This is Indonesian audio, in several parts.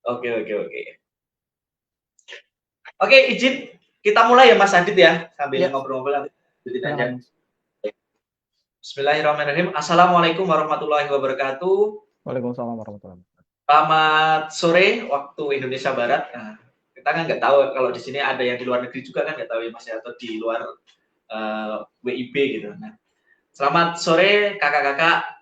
Oke, oke, oke. Oke, izin kita mulai ya Mas Adit ya, sambil Ya, ngobrol-ngobrol lanjutin aja. silakan Mas. Bismillahirrahmanirrahim. Assalamualaikum warahmatullahi wabarakatuh. Waalaikumsalam warahmatullahi wabarakatuh. Selamat sore waktu Indonesia Barat. Nah, kita kan nggak tahu kalau di sini ada yang di luar negeri juga kan nggak tahu ya Mas ya, atau di luar WIB gitu. Nah, selamat sore kakak-kakak,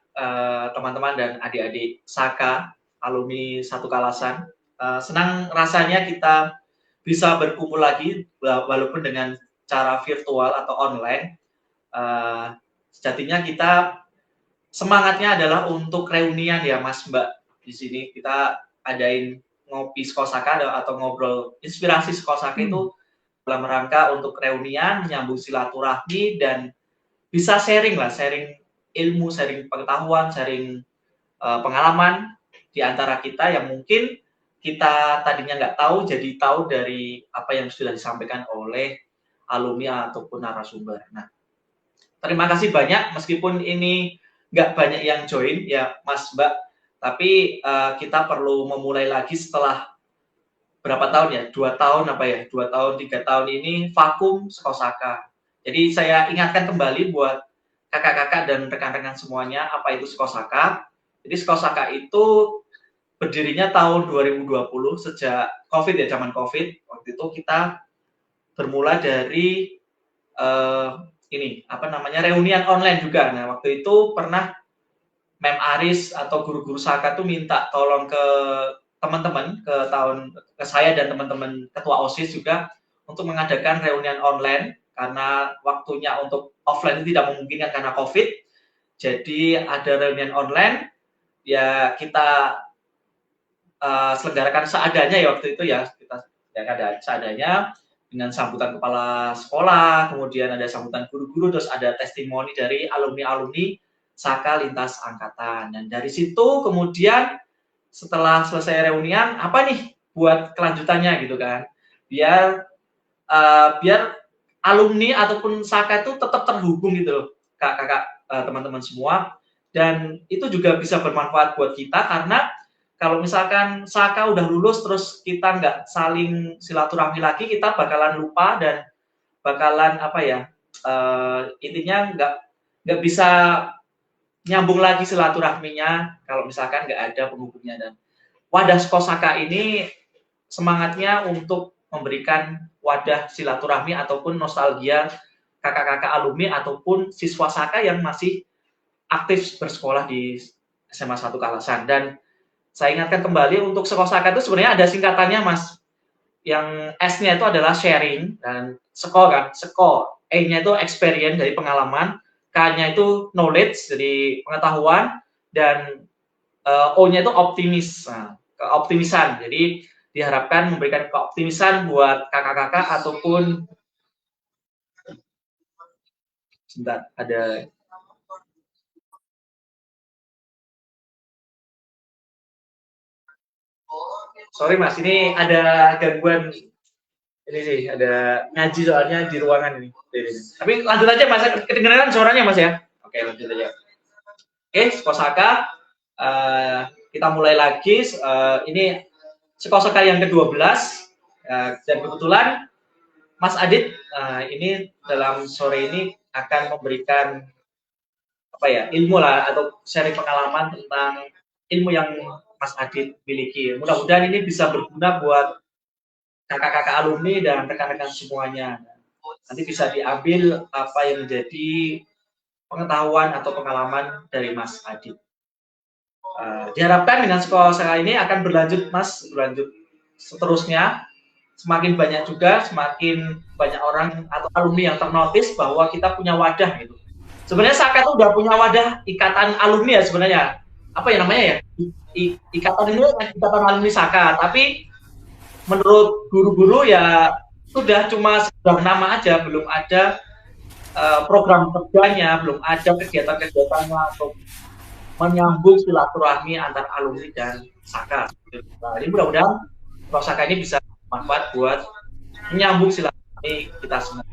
teman-teman dan adik-adik Saka, alumni satu Kalasan. Senang rasanya kita bisa berkumpul lagi walaupun dengan cara virtual atau online. Sejatinya kita semangatnya adalah untuk reunian ya Mas Mbak. Di sini kita adain ngopi Skosaka atau ngobrol inspirasi Skosaka itu dalam rangka untuk reunian, menyambung silaturahmi dan bisa sharing lah, sharing ilmu, sharing pengetahuan, sharing pengalaman di antara kita yang mungkin kita tadinya nggak tahu, jadi tahu dari apa yang sudah disampaikan oleh alumni ataupun narasumber. Nah, terima kasih banyak, meskipun ini nggak banyak yang join ya Mas Mbak, tapi kita perlu memulai lagi setelah berapa tahun ya, 2 tahun apa ya, 2 tahun 3 tahun ini vakum Skosaka. Jadi saya ingatkan kembali buat kakak-kakak dan rekan-rekan semuanya apa itu Skosaka. Jadi Skosaka itu berdirinya tahun 2020 sejak COVID ya, zaman COVID. Waktu itu kita bermula dari ini apa namanya reunian online juga. Nah waktu itu pernah Mem Aris atau guru-guru Saka tuh minta tolong ke teman-teman, ke saya dan teman-teman ketua OSIS juga untuk mengadakan reunian online karena waktunya untuk offline itu tidak memungkinkan karena COVID. Jadi ada reunian online, ya kita selenggarakan seadanya ya waktu itu ya, kita ada seadanya dengan sambutan kepala sekolah, kemudian ada sambutan guru-guru, terus ada testimoni dari alumni-alumni Saka lintas angkatan. Dan dari situ kemudian setelah selesai reunian, apa nih buat kelanjutannya gitu kan? Biar alumni ataupun Saka itu tetap terhubung gitu loh, kakak-kakak, teman-teman semua. Dan itu juga bisa bermanfaat buat kita karena kalau misalkan Saka udah lulus terus kita nggak saling silaturahmi lagi, kita bakalan lupa dan bakalan apa ya, intinya nggak bisa nyambung lagi silaturahminya kalau misalkan nggak ada penghubungnya. Dan wadah Skosaka ini semangatnya untuk memberikan wadah silaturahmi ataupun nostalgia kakak-kakak alumni ataupun siswa Saka yang masih aktif bersekolah di SMA 1 Kalasan. Dan saya ingatkan kembali untuk Skosaka itu sebenarnya ada singkatannya Mas. Yang S-nya itu adalah sharing dan Sko kan, Sko. E-nya itu experience dari pengalaman, K-nya itu knowledge jadi pengetahuan, dan O-nya itu optimis. Nah, keoptimisan. Jadi diharapkan memberikan keoptimisan buat kakak-kakak ataupun sebentar ada sorry Mas, ini ada gangguan ini sih, ada ngaji soalnya di ruangan ini. Tapi lanjut aja Mas, kedengeran suaranya Mas ya? Oke, lanjut aja. Oke, Skosaka, kita mulai lagi. Ini Skosaka yang ke-12, dan kebetulan Mas Adit ini dalam sore ini akan memberikan apa ya, ilmu lah atau sharing pengalaman tentang ilmu yang Mas Adit miliki. Mudah-mudahan ini bisa berguna buat kakak-kakak alumni dan rekan-rekan semuanya. Nanti bisa diambil apa yang menjadi pengetahuan atau pengalaman dari Mas Adit. Diharapkan dengan sekolah ini akan berlanjut Mas, berlanjut seterusnya. Semakin banyak juga, semakin banyak orang atau alumni yang ternotis bahwa kita punya wadah gitu. Sebenarnya Saka itu udah punya wadah ikatan alumni ya sebenarnya. Apa ya namanya ya? Ikatan ini ikatan alumni Saka, tapi menurut guru-guru ya sudah cuma sebuah nama aja, belum ada program kerjanya, belum ada kegiatan-kegiatannya atau menyambung silaturahmi antar alumni dan Saka. Nah, ini mudah-mudahan Saka ini bisa bermanfaat buat menyambung silaturahmi kita semua.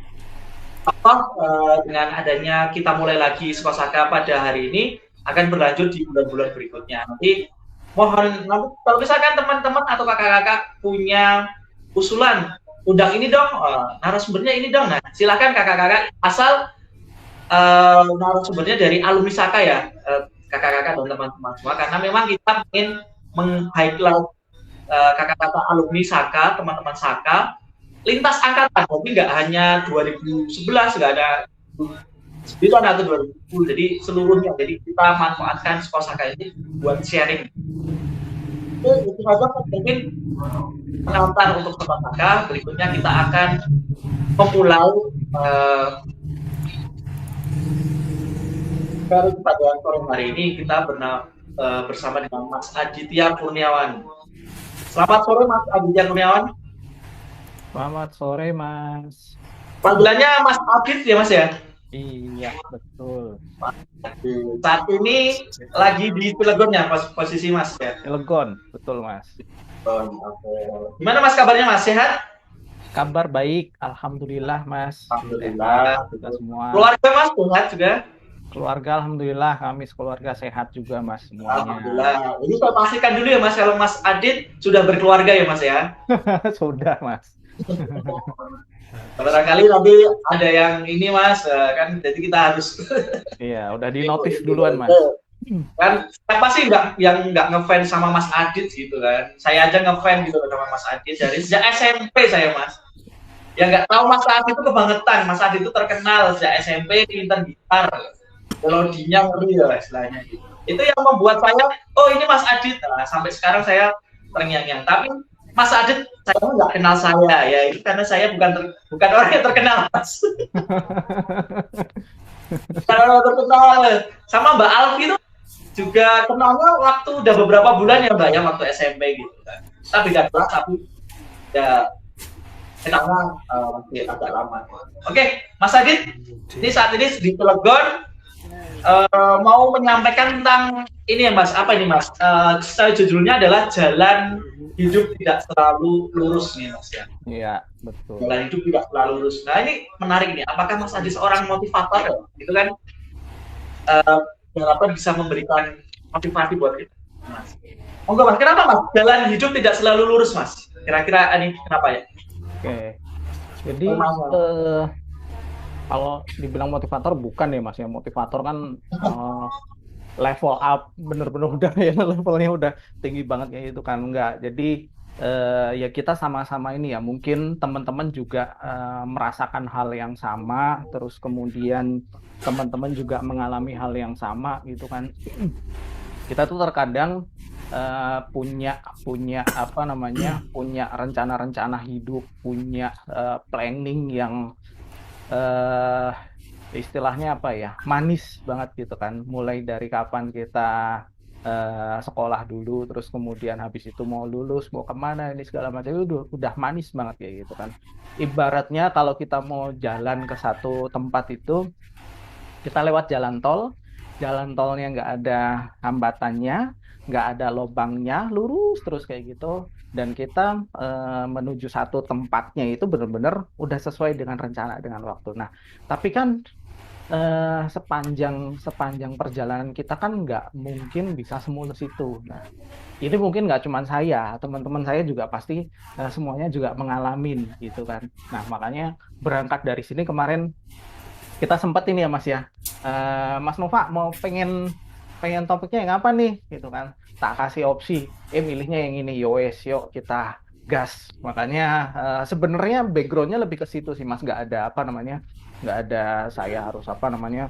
Dengan adanya kita mulai lagi Saka pada hari ini, akan berlanjut di bulan-bulan berikutnya. Nanti mohon nanti kalau misalkan teman-teman atau kakak-kakak punya usulan undang ini dong, narasumbernya ini dong. Nah, silakan kakak-kakak asal narasumbernya dari alumni Saka ya, kakak-kakak dan teman-teman semua, karena memang kita ingin meng-highlight kakak-kakak alumni Saka, teman-teman Saka, lintas angkatan, tapi nggak hanya 2011, nggak ada 9 atau 2010, jadi seluruhnya. Jadi kita manfaatkan sekolah Saka ini buat sharing. Itu saja mungkin pengantar untuk sekolah Saka. Berikutnya kita akan memulai baru pada sore hari ini kita bersama dengan Mas Aditya Kurniawan. Selamat sore Mas Aditya Kurniawan. Selamat sore Mas. Panggilannya Mas Adit ya Mas ya? Iya betul. Saat ini lagi di Cilegon ya posisi Mas ya? Cilegon, betul Mas. Gimana Mas kabarnya Mas, sehat? Kabar baik, alhamdulillah Mas. Alhamdulillah. Kita semua. Keluarga Mas sehat juga? Keluarga alhamdulillah, kami keluarga sehat juga Mas semuanya. Alhamdulillah. Ini saya pastikan dulu ya Mas, kalau Mas Adit sudah berkeluarga ya Mas ya? Sudah Mas. Barangkali nanti ada yang ini Mas, kan jadi kita harus iya, udah di notif duluan Mas. Kan siapa sih yang nggak ngefans sama Mas Adit gitu kan? Saya aja ngefans gitu sama Mas Adit dari sejak SMP saya Mas. Yang nggak tahu Mas Adit itu kebangetan. Mas Adit itu terkenal sejak SMP pinter gitar, melodinya ngeri ya istilahnya gitu. Itu yang membuat saya, oh ini Mas Adit. Nah, sampai sekarang saya terngiang-ngiang. Tapi Mas Adit saya nggak kenal saya ya, itu karena saya bukan orang yang terkenal Mas. Bukan orang yang terkenal. Sama Mbak Alfi itu juga kenalnya waktu udah beberapa bulan ya Mbak ya, waktu SMP gitu kan. Tapi nggak kelas, tapi ya kenalnya masih agak lama. Oke, Mas Adit, ini saat ini di Cilegon mau menyampaikan tentang ini ya Mas, apa ini Mas? Judulnya adalah Jalan Hidup Tidak Selalu Lurus nih Mas ya. Iya, betul. Jalan hidup tidak selalu lurus. Nah ini menarik nih, apakah Mas Adit seorang motivator ya? Gitu kan? Harapan bisa memberikan motivasi buat kita Mas. Oh enggak Mas, kenapa Mas? Jalan hidup tidak selalu lurus Mas? Kira-kira ini kenapa ya? Oke, jadi kalau dibilang motivator bukan ya Mas ya, motivator kan level up, bener-bener udah ya levelnya udah tinggi banget kayak gitu kan, enggak. Jadi ya kita sama-sama ini ya, mungkin teman-teman juga merasakan hal yang sama, terus kemudian teman-teman juga mengalami hal yang sama gitu kan. Kita tuh terkadang punya apa namanya, punya rencana-rencana hidup, punya planning yang istilahnya apa ya, manis banget gitu kan, mulai dari kapan kita sekolah dulu, terus kemudian habis itu mau lulus, mau kemana, ini segala macam itu udah manis banget kayak gitu kan. Ibaratnya kalau kita mau jalan ke satu tempat itu, kita lewat jalan tolnya nggak ada hambatannya, nggak ada lubangnya, lurus terus kayak gitu, dan kita menuju satu tempatnya itu benar-benar udah sesuai dengan rencana, dengan waktu. Nah, tapi kan sepanjang perjalanan kita kan nggak mungkin bisa semulus itu. Nah, ini mungkin nggak cuma saya, teman-teman saya juga pasti semuanya juga mengalami gitu kan. Nah, makanya berangkat dari sini kemarin kita sempat ini ya Mas ya, Mas Nova mau pengen topiknya yang apa nih gitu kan, tak kasih opsi, milihnya yang ini, yowes yuk kita gas. Makanya sebenarnya backgroundnya lebih ke situ sih Mas, nggak ada saya harus apa namanya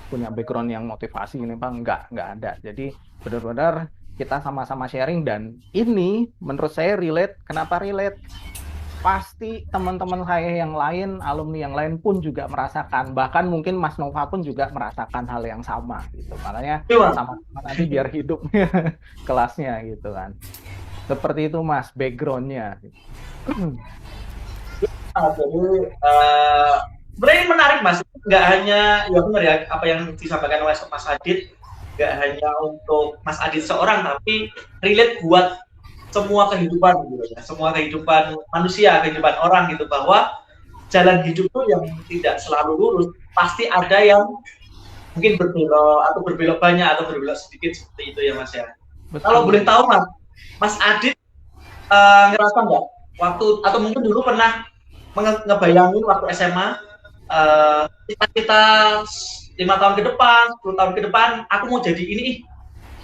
punya background yang motivasi ini Bang, nggak ada. Jadi benar-benar kita sama-sama sharing, dan ini menurut saya relate. Kenapa relate? Pasti teman-teman saya yang lain, alumni yang lain pun juga merasakan, bahkan mungkin Mas Nova pun juga merasakan hal yang sama gitu. Makanya sama-sama nanti biar hidup kelasnya gitu kan. Seperti itu Mas backgroundnya. Jadi sebenarnya menarik Mas, nggak hanya ya benar ya apa yang disampaikan oleh Mas Adit, nggak hanya untuk Mas Adit seorang, tapi relate buat semua kehidupan gitu ya, semua kehidupan manusia, kehidupan orang gitu, bahwa jalan hidup itu yang tidak selalu lurus, pasti ada yang mungkin berbelok atau berbelok banyak atau berbelok sedikit seperti itu ya Mas ya. Kalau boleh Betul. tahu Mas, Mas Adit ngerasa nggak waktu atau mungkin dulu pernah ngebayangin waktu SMA cita-cita 5 tahun ke depan, 10 tahun ke depan, aku mau jadi ini,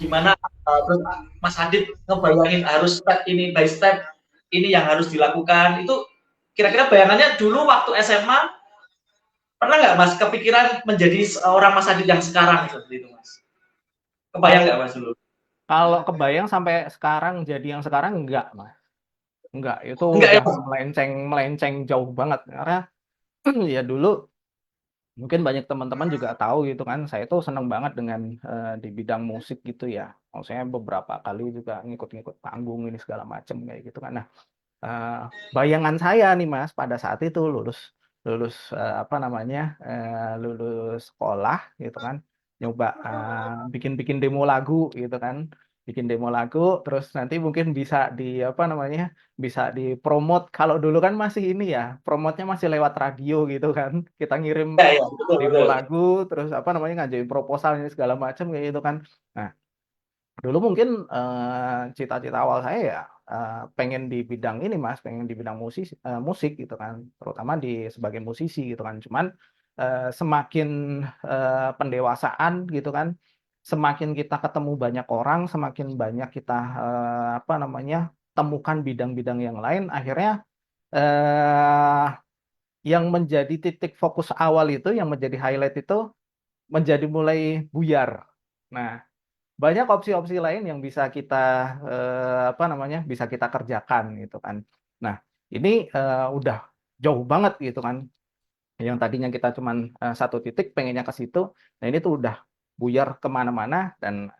gimana? Terus Mas Adit ngebayangin harus step ini by step, ini yang harus dilakukan. Itu kira-kira bayangannya dulu waktu SMA pernah nggak Mas kepikiran menjadi seorang Mas Adit yang sekarang seperti itu Mas? Kebayang Kalau nggak Mas dulu? kalau kebayang sampai sekarang jadi yang sekarang enggak, Mas. Enggak, itu Enggak ya udah Mas? melenceng melenceng jauh banget karena ya dulu mungkin banyak teman-teman juga tahu gitu kan, saya tuh seneng banget dengan di bidang musik gitu ya. Maksudnya beberapa kali juga ngikut-ngikut panggung ini segala macem kayak gitu kan. Nah, eh, bayangan saya nih Mas pada saat itu lulus lulus apa namanya lulus sekolah gitu kan, nyoba bikin-bikin demo lagu gitu kan, bikin demo lagu terus nanti mungkin bisa di apa namanya bisa dipromot. Kalau dulu kan masih ini ya, promotnya masih lewat radio gitu kan, kita ngirim Ya ya betul demo betul. lagu terus apa namanya ngajuin proposal ini segala macam kayak gitu kan. Nah, dulu mungkin cita-cita awal saya ya pengen di bidang ini Mas, pengen di bidang musik gitu kan, terutama di sebagai musisi gitu kan. Cuman semakin pendewasaan gitu kan, semakin kita ketemu banyak orang, semakin banyak kita apa namanya temukan bidang-bidang yang lain, akhirnya eh, yang menjadi titik fokus awal itu, yang menjadi highlight itu menjadi mulai buyar. Nah, banyak opsi-opsi lain yang bisa kita apa namanya bisa kita kerjakan gitu kan. Nah, ini udah jauh banget gitu kan. Yang tadinya kita cuman satu titik pengennya ke situ. Nah, ini tuh udah buyar kemana-mana dan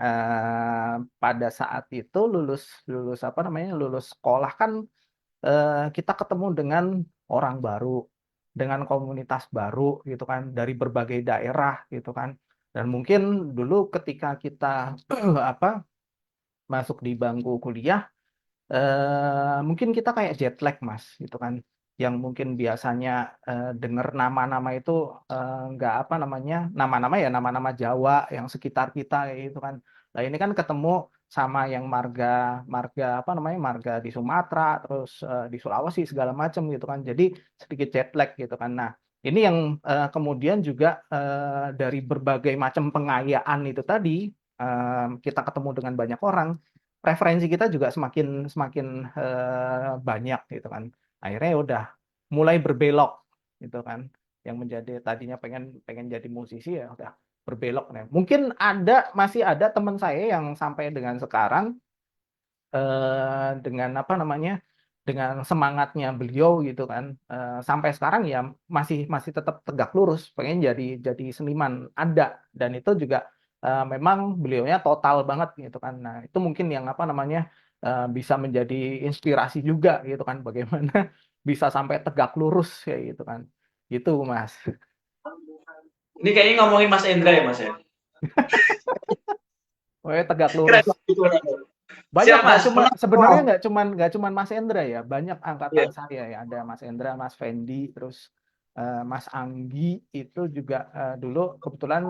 pada saat itu lulus lulus apa namanya lulus sekolah kan kita ketemu dengan orang baru, dengan komunitas baru gitu kan dari berbagai daerah gitu kan. Dan mungkin dulu ketika kita apa masuk di bangku kuliah, mungkin kita kayak jet lag Mas gitu kan, yang mungkin biasanya dengar nama-nama itu nggak apa namanya nama-nama ya nama-nama Jawa yang sekitar kita kayak gitu kan. Nah ini kan ketemu sama yang marga marga apa namanya marga di Sumatera terus di Sulawesi segala macam gitu kan. Jadi sedikit jet lag gitu kan. Nah ini yang kemudian juga dari berbagai macam pengayaan itu tadi kita ketemu dengan banyak orang, preferensi kita juga semakin semakin banyak gitu kan. Akhirnya ya udah mulai berbelok gitu kan. Yang menjadi tadinya pengen pengen jadi musisi ya udah berbelok nih. Mungkin masih ada teman saya yang sampai dengan sekarang dengan apa namanya dengan semangatnya beliau gitu kan sampai sekarang ya masih masih tetap tegak lurus pengen jadi seniman ada, dan itu juga memang beliaunya total banget gitu kan. Nah itu mungkin yang apa namanya bisa menjadi inspirasi juga gitu kan bagaimana bisa sampai tegak lurus kayak gitu kan gitu Mas. Ini kayaknya ngomongin Mas Endra ya Mas ya. Pokoknya tegak Keren lurus. gitu. Banyak, Siap nggak Mas, cuma menarik. sebenarnya nggak cuman Mas Endra ya, banyak Ya. angkatan saya ya, ada Mas Endra, Mas Fendi, terus Mas Anggi itu juga dulu kebetulan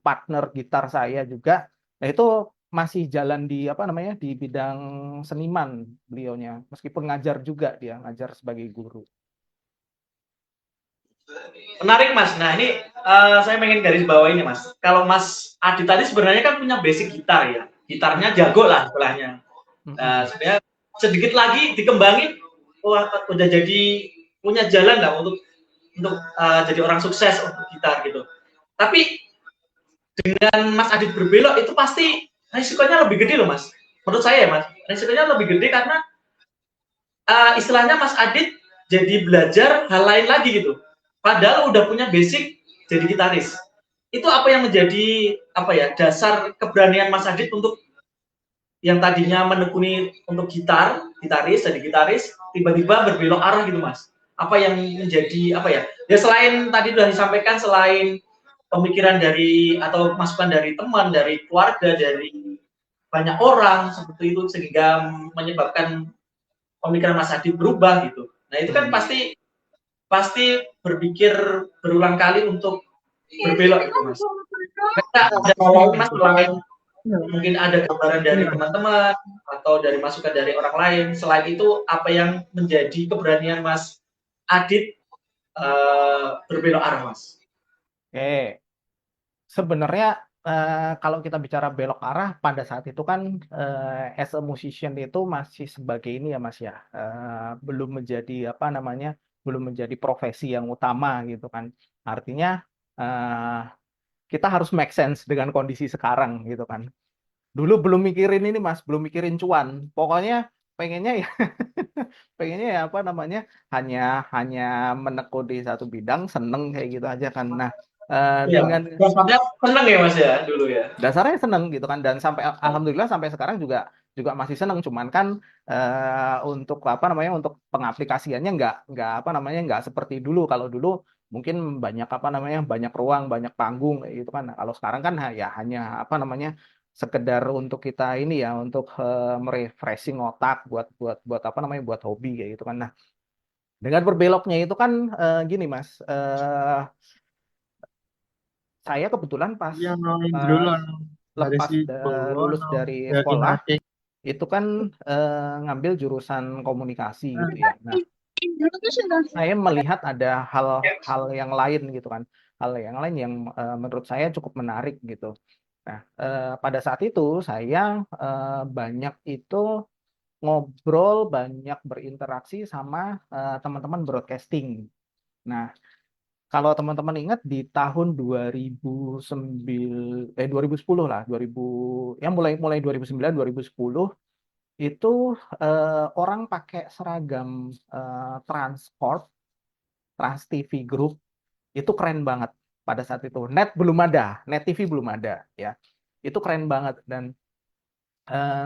partner gitar saya juga. Nah itu masih jalan di apa namanya di bidang seniman beliaunya, meskipun ngajar juga dia ngajar sebagai guru. Menarik Mas. Nah ini saya pengen garis bawah ini Mas. Kalau Mas Adi tadi sebenarnya kan punya basic gitar ya. Gitarnya jago lah istilahnya. Mm-mm. Sebenarnya sedikit lagi dikembangin, wah udah jadi punya jalan nggak untuk jadi orang sukses untuk gitar gitu. Tapi dengan Mas Adit berbelok itu pasti risikonya lebih gede loh Mas. Menurut saya ya Mas, risikonya lebih gede karena istilahnya Mas Adit jadi belajar hal lain lagi gitu. Padahal udah punya basic jadi gitaris. Itu apa yang menjadi apa ya dasar keberanian Mas Adit untuk yang tadinya menekuni untuk gitaris jadi gitaris, tiba-tiba berbelok arah gitu Mas. Apa yang menjadi apa ya? Ya selain tadi sudah disampaikan selain pemikiran dari atau masukan dari teman, dari keluarga, dari banyak orang seperti itu sehingga menyebabkan pemikiran Mas Adit berubah gitu. Nah itu kan Mm-mm. pasti pasti berpikir berulang kali untuk berbelok itu mas. Mereka ada hal lain mas selain mungkin ada gambaran dari teman-teman atau dari masukan dari orang lain. Selain itu apa yang menjadi keberanian Mas Adit berbelok arah mas? Oke, sebenarnya kalau kita bicara belok arah pada saat itu kan as a musician itu masih sebagai ini ya Mas ya, belum menjadi apa namanya, belum menjadi profesi yang utama gitu kan. Artinya eh, kita harus make sense dengan kondisi sekarang gitu kan. Dulu belum mikirin ini Mas, belum mikirin cuan. Pokoknya pengennya ya pengennya ya apa namanya, hanya hanya menekuni di satu bidang, seneng kayak gitu aja kan. Nah, Iya, dengan dasarnya seneng ya mas ya dulu ya. dasarnya seneng gitu kan, dan sampai alhamdulillah sampai sekarang juga juga masih seneng, cuman kan untuk apa namanya, untuk pengaplikasiannya nggak apa namanya, nggak seperti dulu. Kalau dulu mungkin banyak apa namanya, banyak ruang, banyak panggung kayak gitu kan. Nah, kalau sekarang kan ya hanya apa namanya, sekedar untuk kita ini ya, untuk merefreshing otak, buat buat buat apa namanya, buat hobi kayak gitu kan. Nah, dengan berbeloknya itu kan gini Mas, saya kebetulan pas Iya, no, dulu pas dari lepas si Polo, lulus no, dari dari sekolah mati. itu kan ngambil jurusan komunikasi gitu ya. Nah, saya melihat ada hal-hal yang lain gitu kan, hal yang lain yang menurut saya cukup menarik gitu. Nah, pada saat itu saya banyak itu ngobrol, banyak berinteraksi sama teman-teman broadcasting. Nah, kalau teman-teman ingat di tahun 2009 2010 lah, 2000 ya, mulai mulai 2009 2010 itu orang pakai seragam Transcorp, Trans TV Group, itu keren banget pada saat itu. Net belum ada, Net TV belum ada ya. Itu keren banget, dan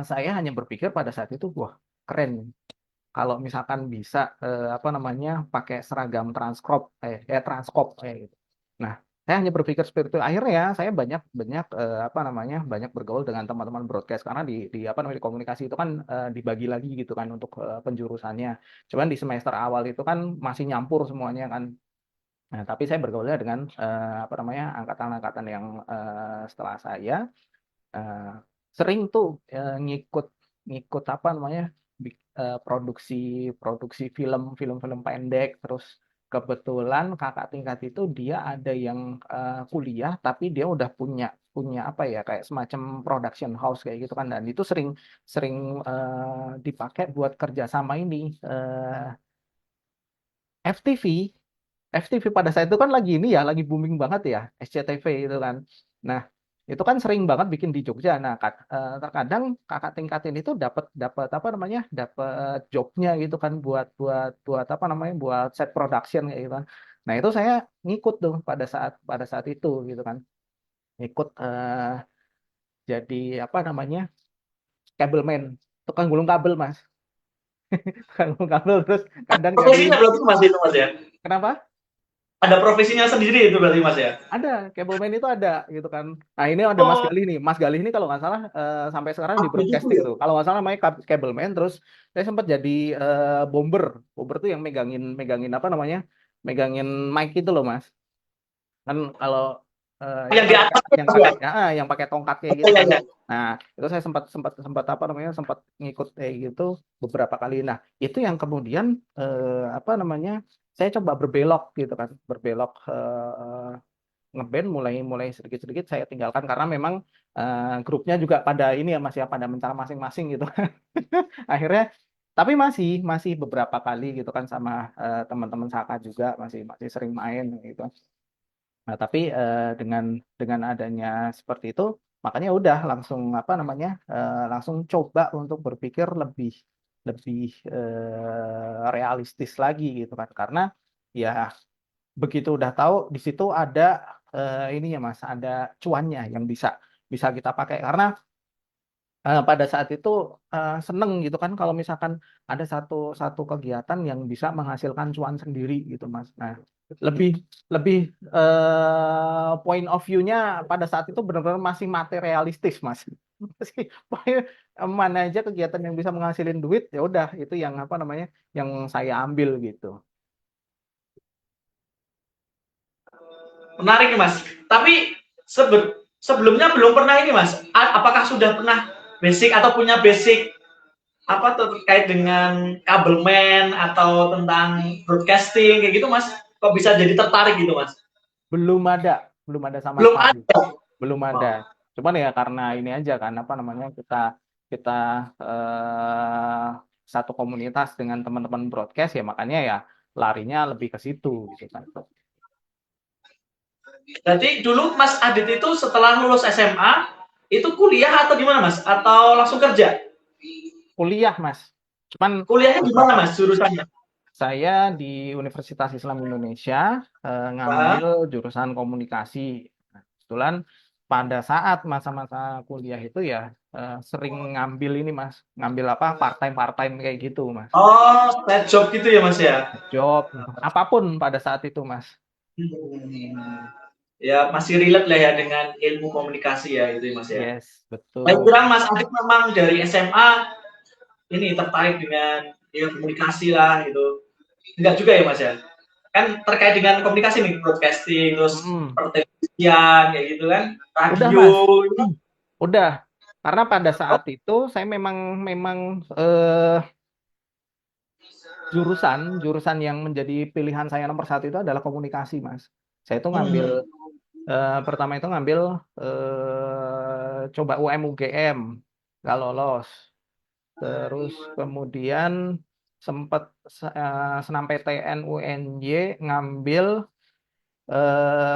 saya hanya berpikir pada saat itu, wah, keren kalau misalkan bisa apa namanya, pakai seragam Transcorp Transcorp kayak gitu. Nah, saya hanya berpikir seperti itu. Akhirnya saya banyak banyak apa namanya, banyak bergaul dengan teman-teman broadcast, karena di apa namanya, di komunikasi itu kan dibagi lagi gitu kan untuk penjurusannya. Cuman di semester awal itu kan masih nyampur semuanya kan. Nah, tapi saya bergaulnya dengan apa namanya, angkatan-angkatan yang setelah saya eh, sering tuh ngikut ngikut apa namanya, produksi produksi film-film pendek. Terus kebetulan kakak tingkat itu dia ada yang kuliah, tapi dia udah punya punya apa ya, kayak semacam production house kayak gitu kan, dan itu sering sering dipakai buat kerja sama ini FTV. FTV pada saat itu kan lagi ini ya, lagi booming banget ya, SCTV itu kan. Nah, itu kan sering banget bikin di Jogja. Nah, terkadang kakak tingkatin itu dapat dapat apa namanya, dapat jobnya gitu kan, buat buat buat apa namanya, buat set production kayak gitu kan. Nah, itu saya ngikut tuh pada saat itu gitu kan, ngikut jadi apa namanya, cableman, tukang gulung kabel Mas. Tukang gulung kabel, terus kadang jadi, Profesinya berarti mas itu mas ya? kenapa? Ada profesinya sendiri itu berarti mas ya? Ada, cableman itu ada gitu kan. Nah, ini ada Mas Oh, Galih nih. Mas Galih ini kalau nggak salah sampai sekarang di apa itu broadcasting ya? tuh. Kalau nggak salah namanya cableman. Terus saya sempat jadi bomber. Bomber tuh yang megangin megangin apa namanya? Megangin mic itu loh, Mas. Kan kalau itu Yang di kan atas yang mas ya? pakai yang pakai tongkat kayak Oh gitu iya kan. iya. Nah, itu saya sempat sempat sempat apa namanya? Sempat ngikut kayak gitu beberapa kali. Nah, itu yang kemudian apa namanya? Saya coba berbelok gitu kan, berbelok ngeband, mulai mulai sedikit-sedikit saya tinggalkan, karena memang grupnya juga pada ini ya Mas ya, pada mencara masing-masing gitu. Akhirnya, tapi masih masih beberapa kali gitu kan sama teman-teman Saka juga, masih masih sering main gitu. Nah, tapi dengan adanya seperti itu, makanya udah langsung apa namanya, langsung coba untuk berpikir lebih lebih realistis lagi gitu kan, karena ya begitu udah tahu di situ ada ini ya Mas, ada cuannya yang bisa bisa kita pakai, karena pada saat itu seneng gitu kan kalau misalkan ada satu satu kegiatan yang bisa menghasilkan cuan sendiri gitu Mas. Nah, lebih lebih point of view-nya pada saat itu benar-benar masih materialistis Mas. Masih pokoknya mana aja kegiatan yang bisa menghasilin duit, ya udah itu yang apa namanya, yang saya ambil gitu. Menarik nih Mas. Tapi sebelumnya belum pernah ini Mas. Apakah sudah pernah basic atau punya basic apa terkait dengan kabelman atau tentang broadcasting kayak gitu Mas? Kok bisa jadi tertarik gitu Mas? Belum ada sama Belum sekali, ada. belum Oh, ada. Cuman ya karena ini aja kan apa namanya kita kita eh, satu komunitas dengan teman-teman broadcast ya makanya ya larinya lebih ke situ gitu kan. jadi dulu Mas Adit itu setelah lulus SMA itu kuliah atau gimana Mas? Atau langsung kerja? Kuliah Mas. Cuman Kuliahnya gimana Mas jurusannya? saya di Universitas Islam Indonesia Nah, ngambil jurusan komunikasi. Nah, kebetulan pada saat masa-masa kuliah itu ya sering ngambil ini Mas, ngambil apa part-time kayak gitu Mas. oh, side job gitu ya Mas ya? Job apapun pada saat itu Mas. Hmm. Ya masih relate lah ya dengan ilmu komunikasi ya itu ya Mas ya. Yes, Baik betul. kurang Mas Adit memang dari SMA ini tertarik dengan ya, komunikasi lah gitu. Enggak juga ya Mas ya? Kan terkait dengan komunikasi nih, broadcasting, terus Mm-mm. pertelevisian kayak gitu kan, Udah radio. Mas, udah. Karena pada Oh, saat itu saya memang memang eh, jurusan yang menjadi pilihan saya nomor satu itu adalah komunikasi, Mas. Saya itu ngambil hmm. pertama itu ngambil coba UM-UGM, nggak lolos. Terus kemudian sempat senam PTN UNY ngambil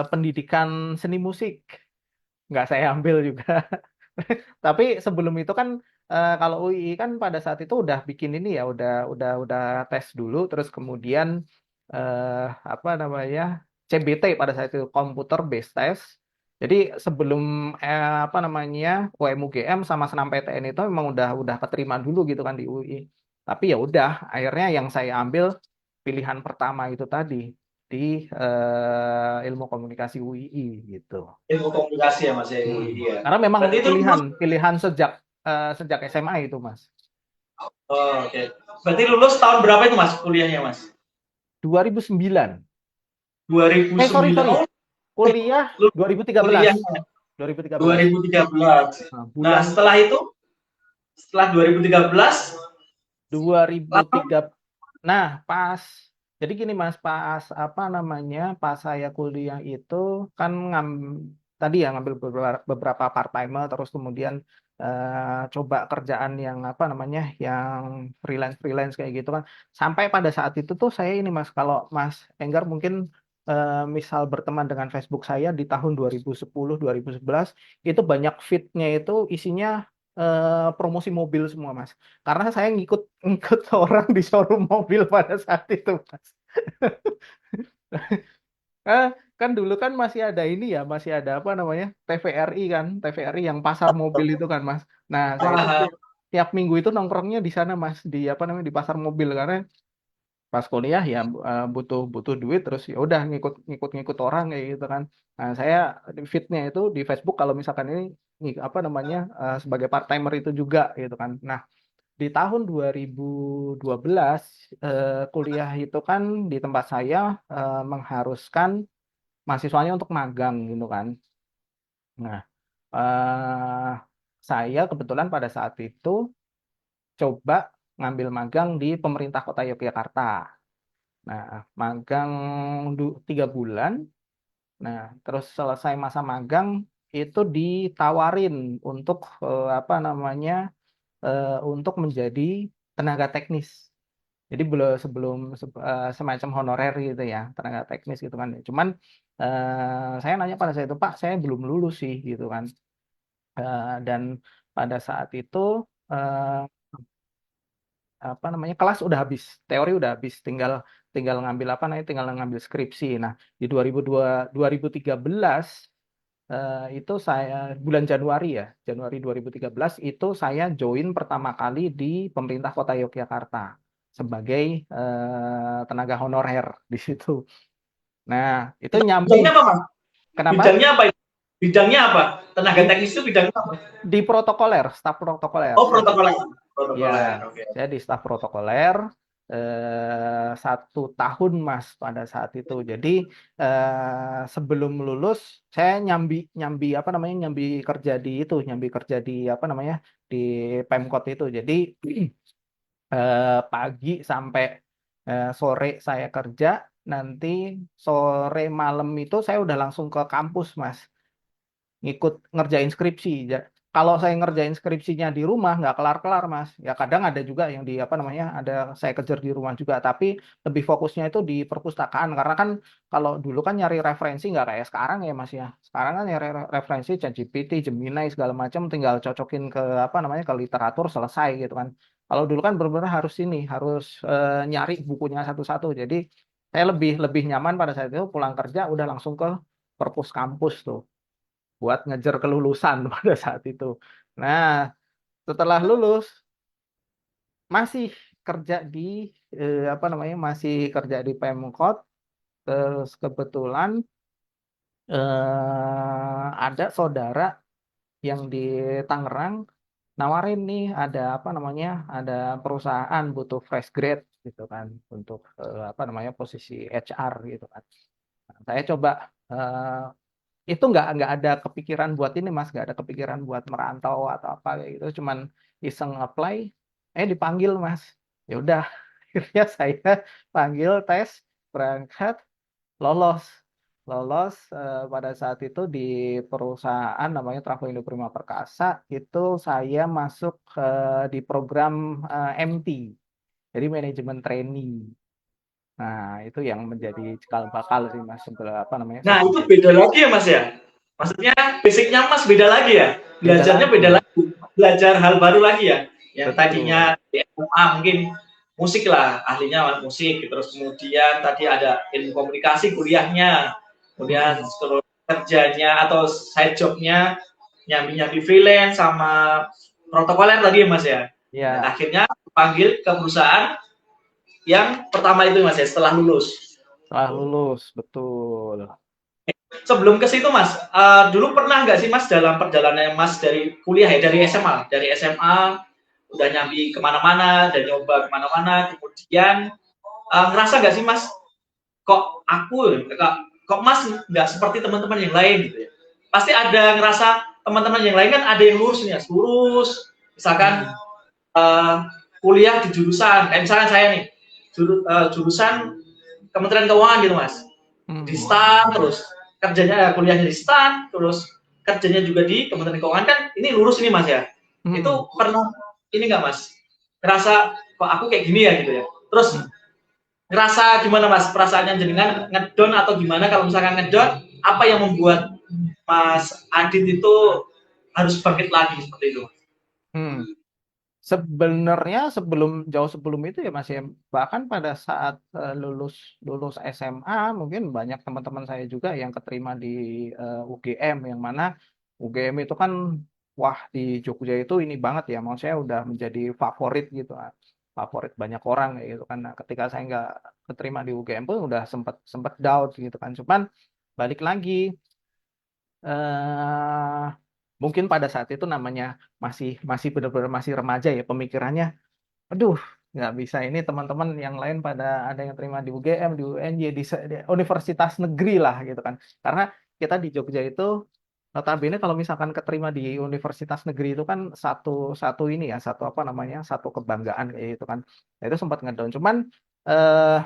pendidikan seni musik, nggak saya ambil juga. Tapi sebelum itu kan kalau UI kan pada saat itu udah bikin ini ya, udah tes dulu, terus kemudian apa namanya CBT pada saat itu computer based test. Jadi sebelum apa namanya UMUGM sama senam PTN itu memang udah keterima dulu gitu kan di UI. Tapi ya udah, akhirnya yang saya ambil pilihan pertama itu tadi di ilmu komunikasi UII gitu. Ilmu komunikasi ya Mas ya, Hmm. iya. Karena memang Berarti itu pilihan lulus, pilihan sejak SMA itu, Mas. oh, oke. Okay. Berarti lulus tahun berapa itu Mas kuliahnya Mas? 2009. Sorry, 2009. sorry. Oh, Kuliah lulus 2013. kuliahnya 2013. 2013. Nah, Nah, bulan setelah 2013 lama 2003. Nah, pas jadi gini Mas, pas apa namanya? Pas saya kuliah itu kan tadi ya ngambil beberapa part timer terus kemudian coba kerjaan yang apa namanya? Yang freelance kayak gitu kan. Sampai pada saat itu tuh saya ini Mas, kalau Mas Enggar mungkin misal berteman dengan Facebook saya di tahun 2010 2011 itu banyak feed-nya itu isinya promosi mobil semua Mas. Karena saya ngikut ngikut orang di showroom mobil pada saat itu, Mas. Eh, kan dulu kan masih ada ini ya, masih ada apa namanya TVRI kan, TVRI yang pasar mobil itu kan, Mas. Nah, saya itu ah, tiap minggu itu nongkrongnya di sana, Mas, di apa namanya di pasar mobil karena pas kuliah ya butuh butuh duit terus ya udah ngikut orang kayak gitu kan. Nah, saya fitnya itu di Facebook kalau misalkan ini apa namanya sebagai part timer itu juga gitu kan. Nah, di tahun 2012 kuliah itu kan di tempat saya mengharuskan mahasiswanya untuk magang gitu kan. Nah, eh, saya kebetulan pada saat itu coba ngambil magang di pemerintah kota Yogyakarta. Nah, magang 3 bulan. Nah, terus selesai masa magang itu ditawarin untuk apa namanya untuk menjadi tenaga teknis. Jadi belum sebelum semacam honorer gitu ya, tenaga teknis gitu kan. Cuman saya nanya pada saat itu, Pak, saya belum lulus sih gitu kan. Dan pada saat itu apa namanya kelas udah habis, teori udah habis, tinggal tinggal ngambil apa namanya, tinggal ngambil skripsi. Nah, di 2013 itu saya bulan Januari ya, Januari 2013 itu saya join pertama kali di pemerintah Kota Yogyakarta sebagai tenaga honorer di situ. Nah, itu nyambung. bidangnya apa Mas? Kenapa? Bidangnya apa itu? Bidangnya apa? Tenaga Di teknis itu bidangnya apa? di protokoler, staf protokoler. Oh, protokoler. Protokoler, Ya, oke. saya di staf protokoler. 1 tahun Mas pada saat itu. Jadi sebelum lulus saya nyambi nyambi apa namanya nyambi kerja di itu, nyambi kerja di apa namanya di Pemkot itu. Jadi pagi sampai sore saya kerja, nanti sore malam itu saya udah langsung ke kampus Mas, ngikut ngerjain skripsi. Kalau saya ngerjain skripsinya di rumah nggak kelar-kelar Mas. Ya kadang ada juga yang di apa namanya ada saya kejar di rumah juga, tapi lebih fokusnya itu di perpustakaan karena kan kalau dulu kan nyari referensi nggak kayak sekarang ya Mas ya. Sekarang kan nyari referensi ChatGPT, Gemini segala macam tinggal cocokin ke apa namanya ke literatur selesai gitu kan. Kalau dulu kan benar-benar harus ini harus nyari bukunya satu-satu. Jadi saya lebih lebih nyaman pada saat itu pulang kerja udah langsung ke perpus kampus tuh buat ngejar kelulusan pada saat itu. Nah, setelah lulus masih kerja di apa namanya? Masih kerja di Pemkot. Terus kebetulan ada saudara yang di Tangerang nawarin nih ada apa namanya? Ada perusahaan butuh fresh grade gitu kan untuk apa namanya? Posisi HR gitu kan. Nah, saya coba eh, itu nggak ada kepikiran buat ini Mas, nggak ada kepikiran buat merantau atau apa kayak gitu, cuman iseng apply, dipanggil Mas. Ya udah, akhirnya saya panggil tes, berangkat, lolos, lolos pada saat itu di perusahaan namanya Travo Indo Prima Perkasa itu saya masuk di program MT, jadi manajemen training. Nah itu yang menjadi cikal bakal sih Mas apa namanya Nah, sebelum itu jadi beda lagi ya, Mas ya? Maksudnya basicnya Mas beda lagi ya? beda Belajarnya beda lagi. lagi. Belajar hal baru lagi ya? Yang tadinya Betul. di SMA mungkin musik lah, ahlinya musik. Terus kemudian tadi ada ilmu komunikasi kuliahnya. Kemudian Mm-mm. kerjanya atau side jobnya nyambi-nyambi freelance sama protokoler tadi ya Mas ya? Dan Ya, akhirnya dipanggil ke perusahaan yang pertama itu Mas ya, setelah lulus. setelah lulus, betul. Sebelum ke situ Mas, dulu pernah nggak sih Mas dalam perjalanan Mas dari kuliah ya, dari SMA udah nyambi kemana-mana dan nyoba kemana-mana, kemudian ngerasa nggak sih Mas, kok kok Mas nggak seperti teman-teman yang lain gitu ya? Pasti ada ngerasa teman-teman yang lain kan ada yang lurus nih, lurus, misalkan Hmm. kuliah di jurusan, misalkan saya nih, jurusan Kementerian Keuangan gitu Mas, di Hmm. stan terus kerjanya kuliahnya di stan terus kerjanya juga di Kementerian Keuangan kan ini lurus ini Mas ya, itu Hmm. pernah ini nggak Mas ngerasa kok aku kayak gini ya gitu ya, terus Hmm. ngerasa gimana Mas perasaannya jenengan ngedon atau gimana kalau misalkan ngedon, apa yang membuat Mas Adit itu harus bangkit lagi seperti itu? Hmm. Sebenarnya jauh sebelum itu ya Mas ya, bahkan pada saat lulus lulus SMA mungkin banyak teman-teman saya juga yang keterima di UGM, yang mana UGM itu kan wah di Jogja itu ini banget ya, maksud saya udah menjadi favorit gitu kan. Favorit banyak orang kayak gitu kan. Nah, ketika saya nggak keterima di UGM pun udah sempat sempat down gitu kan. Cuman balik lagi eh mungkin pada saat itu namanya masih masih benar-benar masih remaja ya pemikirannya. Aduh, nggak bisa ini teman-teman yang lain pada ada yang terima di UGM, di UNJ, di universitas negeri lah gitu kan. Karena kita di Jogja itu notabene kalau misalkan keterima di universitas negeri itu kan satu satu ini ya, satu apa namanya, satu kebanggaan kayak gitu kan. Nah, itu sempat ngedown. Cuman eh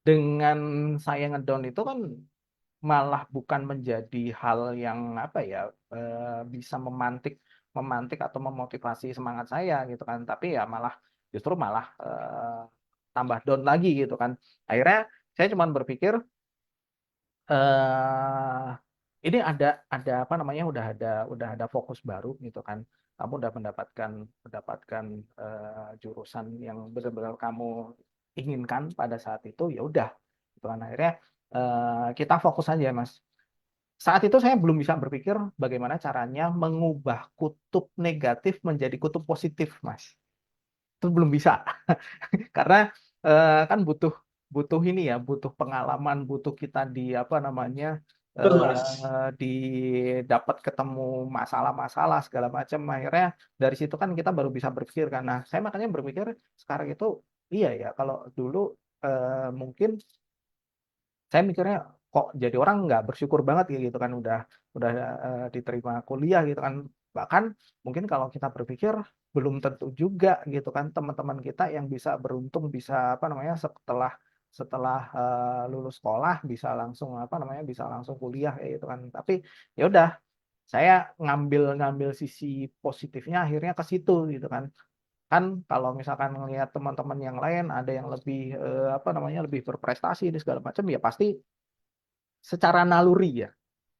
dengan saya ngedown itu kan malah bukan menjadi hal yang apa ya bisa memantik memantik atau memotivasi semangat saya gitu kan, tapi ya malah justru malah tambah down lagi gitu kan. Akhirnya saya cuma berpikir eh ini ada apa namanya udah ada fokus baru gitu kan, kamu udah mendapatkan jurusan yang benar-benar kamu inginkan pada saat itu, ya udah gitu kan. Akhirnya kita fokus aja Mas. Saat itu saya belum bisa berpikir bagaimana caranya mengubah kutub negatif menjadi kutub positif, Mas. Itu belum bisa. Karena kan butuh butuh ini ya, butuh pengalaman, butuh kita di apa namanya Betul Mas. di dapat ketemu masalah-masalah segala macam. Akhirnya dari situ kan kita baru bisa berpikir kan. Nah, saya makanya berpikir sekarang itu Iya ya, kalau dulu mungkin saya mikirnya kok jadi orang nggak bersyukur banget ya gitu kan udah diterima kuliah gitu kan. Bahkan mungkin kalau kita berpikir belum tentu juga gitu kan teman-teman kita yang bisa beruntung bisa apa namanya setelah setelah lulus sekolah bisa langsung apa namanya bisa langsung kuliah kayak gitu kan. Tapi ya udah saya ngambil ngambil sisi positifnya akhirnya ke situ gitu kan. Kan kalau misalkan ngelihat teman-teman yang lain ada yang lebih apa namanya lebih berprestasi ini segala macam ya pasti secara naluri ya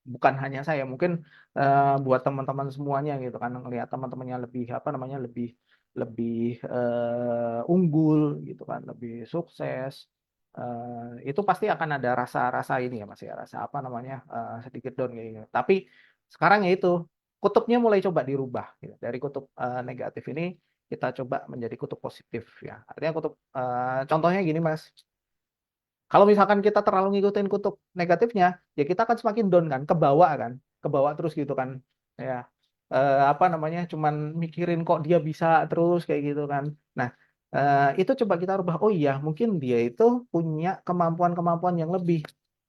bukan hanya saya mungkin buat teman-teman semuanya gitu kan ngelihat teman-temannya lebih apa namanya lebih lebih unggul gitu kan lebih sukses itu pasti akan ada rasa-rasa ini ya mas ya rasa apa namanya sedikit down kayak gitu. Tapi sekarang ya itu kutubnya mulai coba dirubah gitu. Dari kutub negatif ini kita coba menjadi kutub positif ya artinya kutub contohnya gini mas kalau misalkan kita terlalu ngikutin kutub negatifnya, ya kita akan semakin down kan, ke bawah terus gitu kan, ya apa namanya, cuman mikirin kok dia bisa terus kayak gitu kan. Nah, itu coba kita rubah. Oh iya, mungkin dia itu punya kemampuan-kemampuan yang lebih.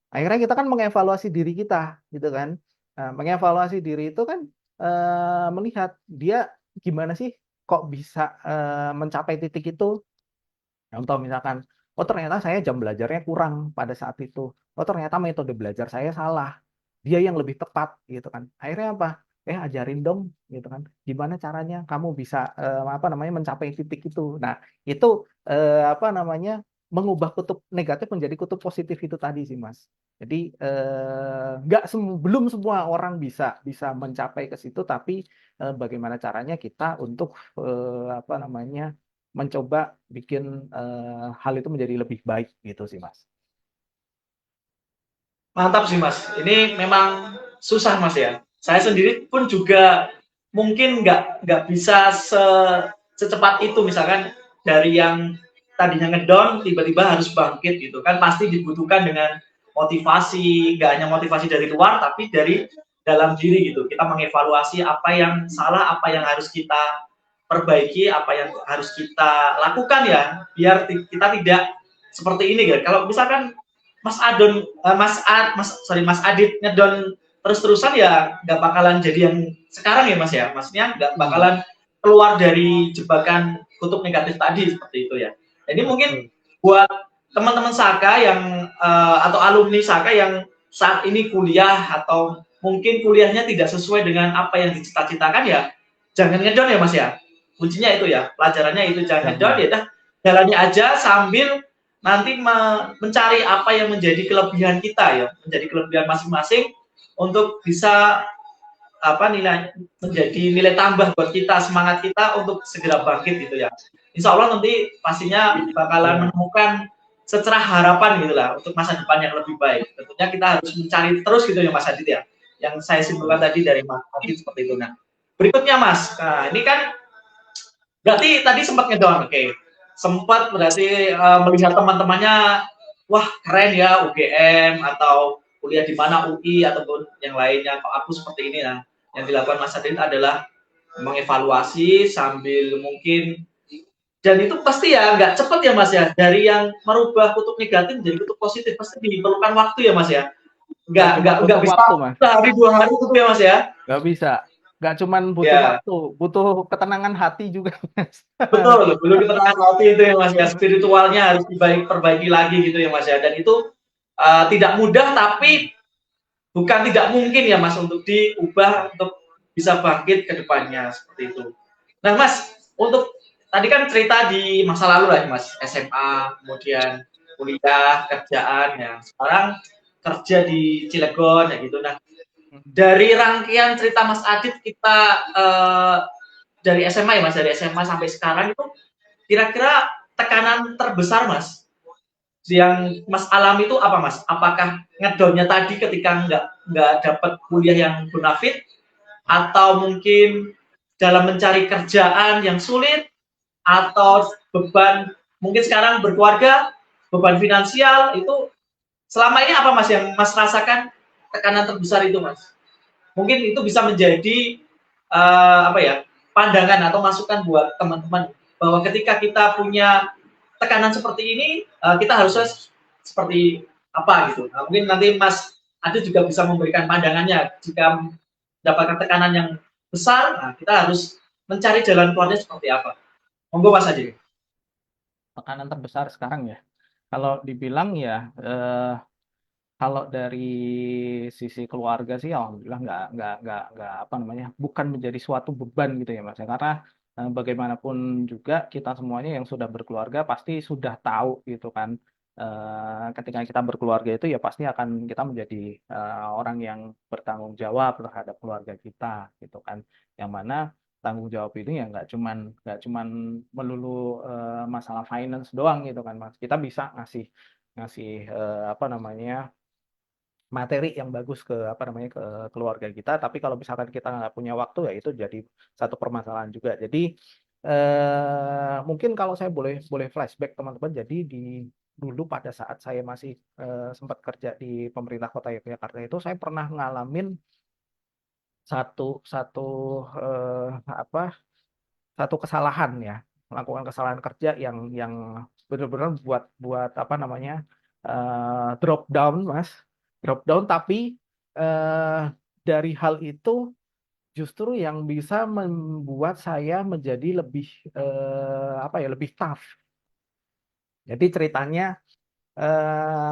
Akhirnya kita kan mengevaluasi diri kita, gitu kan. Nah, mengevaluasi diri itu kan melihat dia gimana sih, kok bisa mencapai titik itu. Contoh misalkan, oh ternyata saya jam belajarnya kurang pada saat itu. Oh ternyata metode belajar saya salah. Dia yang lebih tepat gitu kan. Akhirnya apa? Ajarin dong gitu kan. Gimana caranya kamu bisa apa namanya mencapai titik itu. Nah, itu apa namanya mengubah kutub negatif menjadi kutub positif itu tadi sih, Mas. Jadi nggak belum semua orang bisa bisa mencapai ke situ tapi bagaimana caranya kita untuk apa namanya mencoba bikin hal itu menjadi lebih baik gitu sih Mas. Mantap sih Mas. Ini memang susah Mas ya. Saya sendiri pun juga mungkin nggak bisa secepat itu misalkan dari yang tadinya ngedown tiba-tiba harus bangkit gitu kan pasti dibutuhkan dengan motivasi nggak hanya motivasi dari luar tapi dari dalam diri gitu kita mengevaluasi apa yang salah apa yang harus kita perbaiki apa yang harus kita lakukan ya biar kita tidak seperti ini kan kalau misalkan Mas Adon, Mas Adit ngedon terus-terusan ya nggak bakalan jadi yang sekarang ya Mas ya. Maksudnya nggak Hmm, bakalan keluar dari jebakan kutub negatif tadi seperti itu ya. Jadi mungkin betul. buat teman-teman Saka yang atau alumni Saka yang saat ini kuliah atau mungkin kuliahnya tidak sesuai dengan apa yang dicita-citakan ya jangan ngedon ya Mas ya. Kuncinya itu ya, pelajarannya itu jangan ngedon Jangan. ya dah jalannya aja sambil nanti mencari apa yang menjadi kelebihan kita ya, menjadi kelebihan masing-masing untuk bisa apa nilai menjadi nilai tambah buat kita semangat kita untuk segera bangkit gitu ya. Insya Allah nanti pastinya bakalan Ya. menemukan secerah harapan gitulah untuk masa depan yang lebih baik. Tentunya kita harus mencari terus gitu ya Mas Adit ya. Yang saya simpulkan tadi dari Mas Adit seperti itu. Nah, berikutnya Mas, nah ini kan berarti tadi sempat ngedon, oke. Sempat berarti melihat teman-temannya, wah keren ya UGM atau kuliah di mana UI ataupun yang lainnya. Kalau aku seperti ini nah, yang dilakukan Mas Adin adalah mengevaluasi sambil mungkin dan itu pasti ya nggak cepet ya Mas ya dari yang merubah kutub negatif menjadi kutub positif pasti diperlukan waktu ya Mas ya Nggak cuma nggak butuh bisa waktu Mas, sehari 2 hari itu ya Mas ya nggak bisa. Nggak cuman butuh ya. waktu, butuh ketenangan hati juga Mas. Betul, belum ketenangan hati itu ya Mas ya, spiritualnya harus perbaiki lagi gitu ya Mas ya, dan itu tidak mudah tapi bukan tidak mungkin ya Mas untuk diubah untuk bisa bangkit ke depannya seperti itu. Nah Mas, untuk tadi kan cerita di masa lalu lah Mas, SMA, kemudian kuliah, kerjaan ya. Sekarang kerja di Cilegon ya gitu. Nah, dari rangkaian cerita Mas Adit kita dari SMA ya Mas, dari SMA sampai sekarang itu kira-kira tekanan terbesar Mas yang Mas alami itu apa Mas? Apakah ngedownnya tadi ketika nggak dapat kuliah yang bonafit atau mungkin dalam mencari kerjaan yang sulit atau beban mungkin sekarang berkeluarga beban finansial itu selama ini apa Mas yang Mas rasakan tekanan terbesar itu Mas? Mungkin itu bisa menjadi apa ya pandangan atau masukan buat teman-teman bahwa ketika kita punya tekanan seperti ini kita harusnya seperti apa gitu. Nah, mungkin nanti Mas Adi juga bisa memberikan pandangannya. Jika mendapatkan tekanan yang besar, nah kita harus mencari jalan keluarnya seperti apa. Monggo Mas Adi. Tekanan terbesar sekarang ya. Kalau dibilang ya, kalau dari sisi keluarga sih, alhamdulillah nggak apa namanya, bukan menjadi suatu beban gitu ya Mas. Karena bagaimanapun juga kita semuanya yang sudah berkeluarga pasti sudah tahu gitu kan. Ketika kita berkeluarga itu ya pasti akan kita menjadi orang yang bertanggung jawab terhadap keluarga kita gitu kan. Yang mana tanggung jawab itu ya nggak cuman melulu masalah finance doang gitu kan Mas. Kita bisa ngasih ngasih apa namanya, materi yang bagus ke apa namanya, ke keluarga kita, tapi kalau misalkan kita nggak punya waktu ya itu jadi satu permasalahan juga. Jadi mungkin kalau saya boleh boleh flashback teman-teman, jadi dulu pada saat saya masih sempat kerja di pemerintah kota Yogyakarta itu saya pernah ngalamin satu satu apa, satu kesalahan ya, melakukan kesalahan kerja yang benar-benar buat buat apa namanya, drop down Mas, drop down, tapi eh, dari hal itu justru yang bisa membuat saya menjadi lebih apa ya, lebih tough. Jadi ceritanya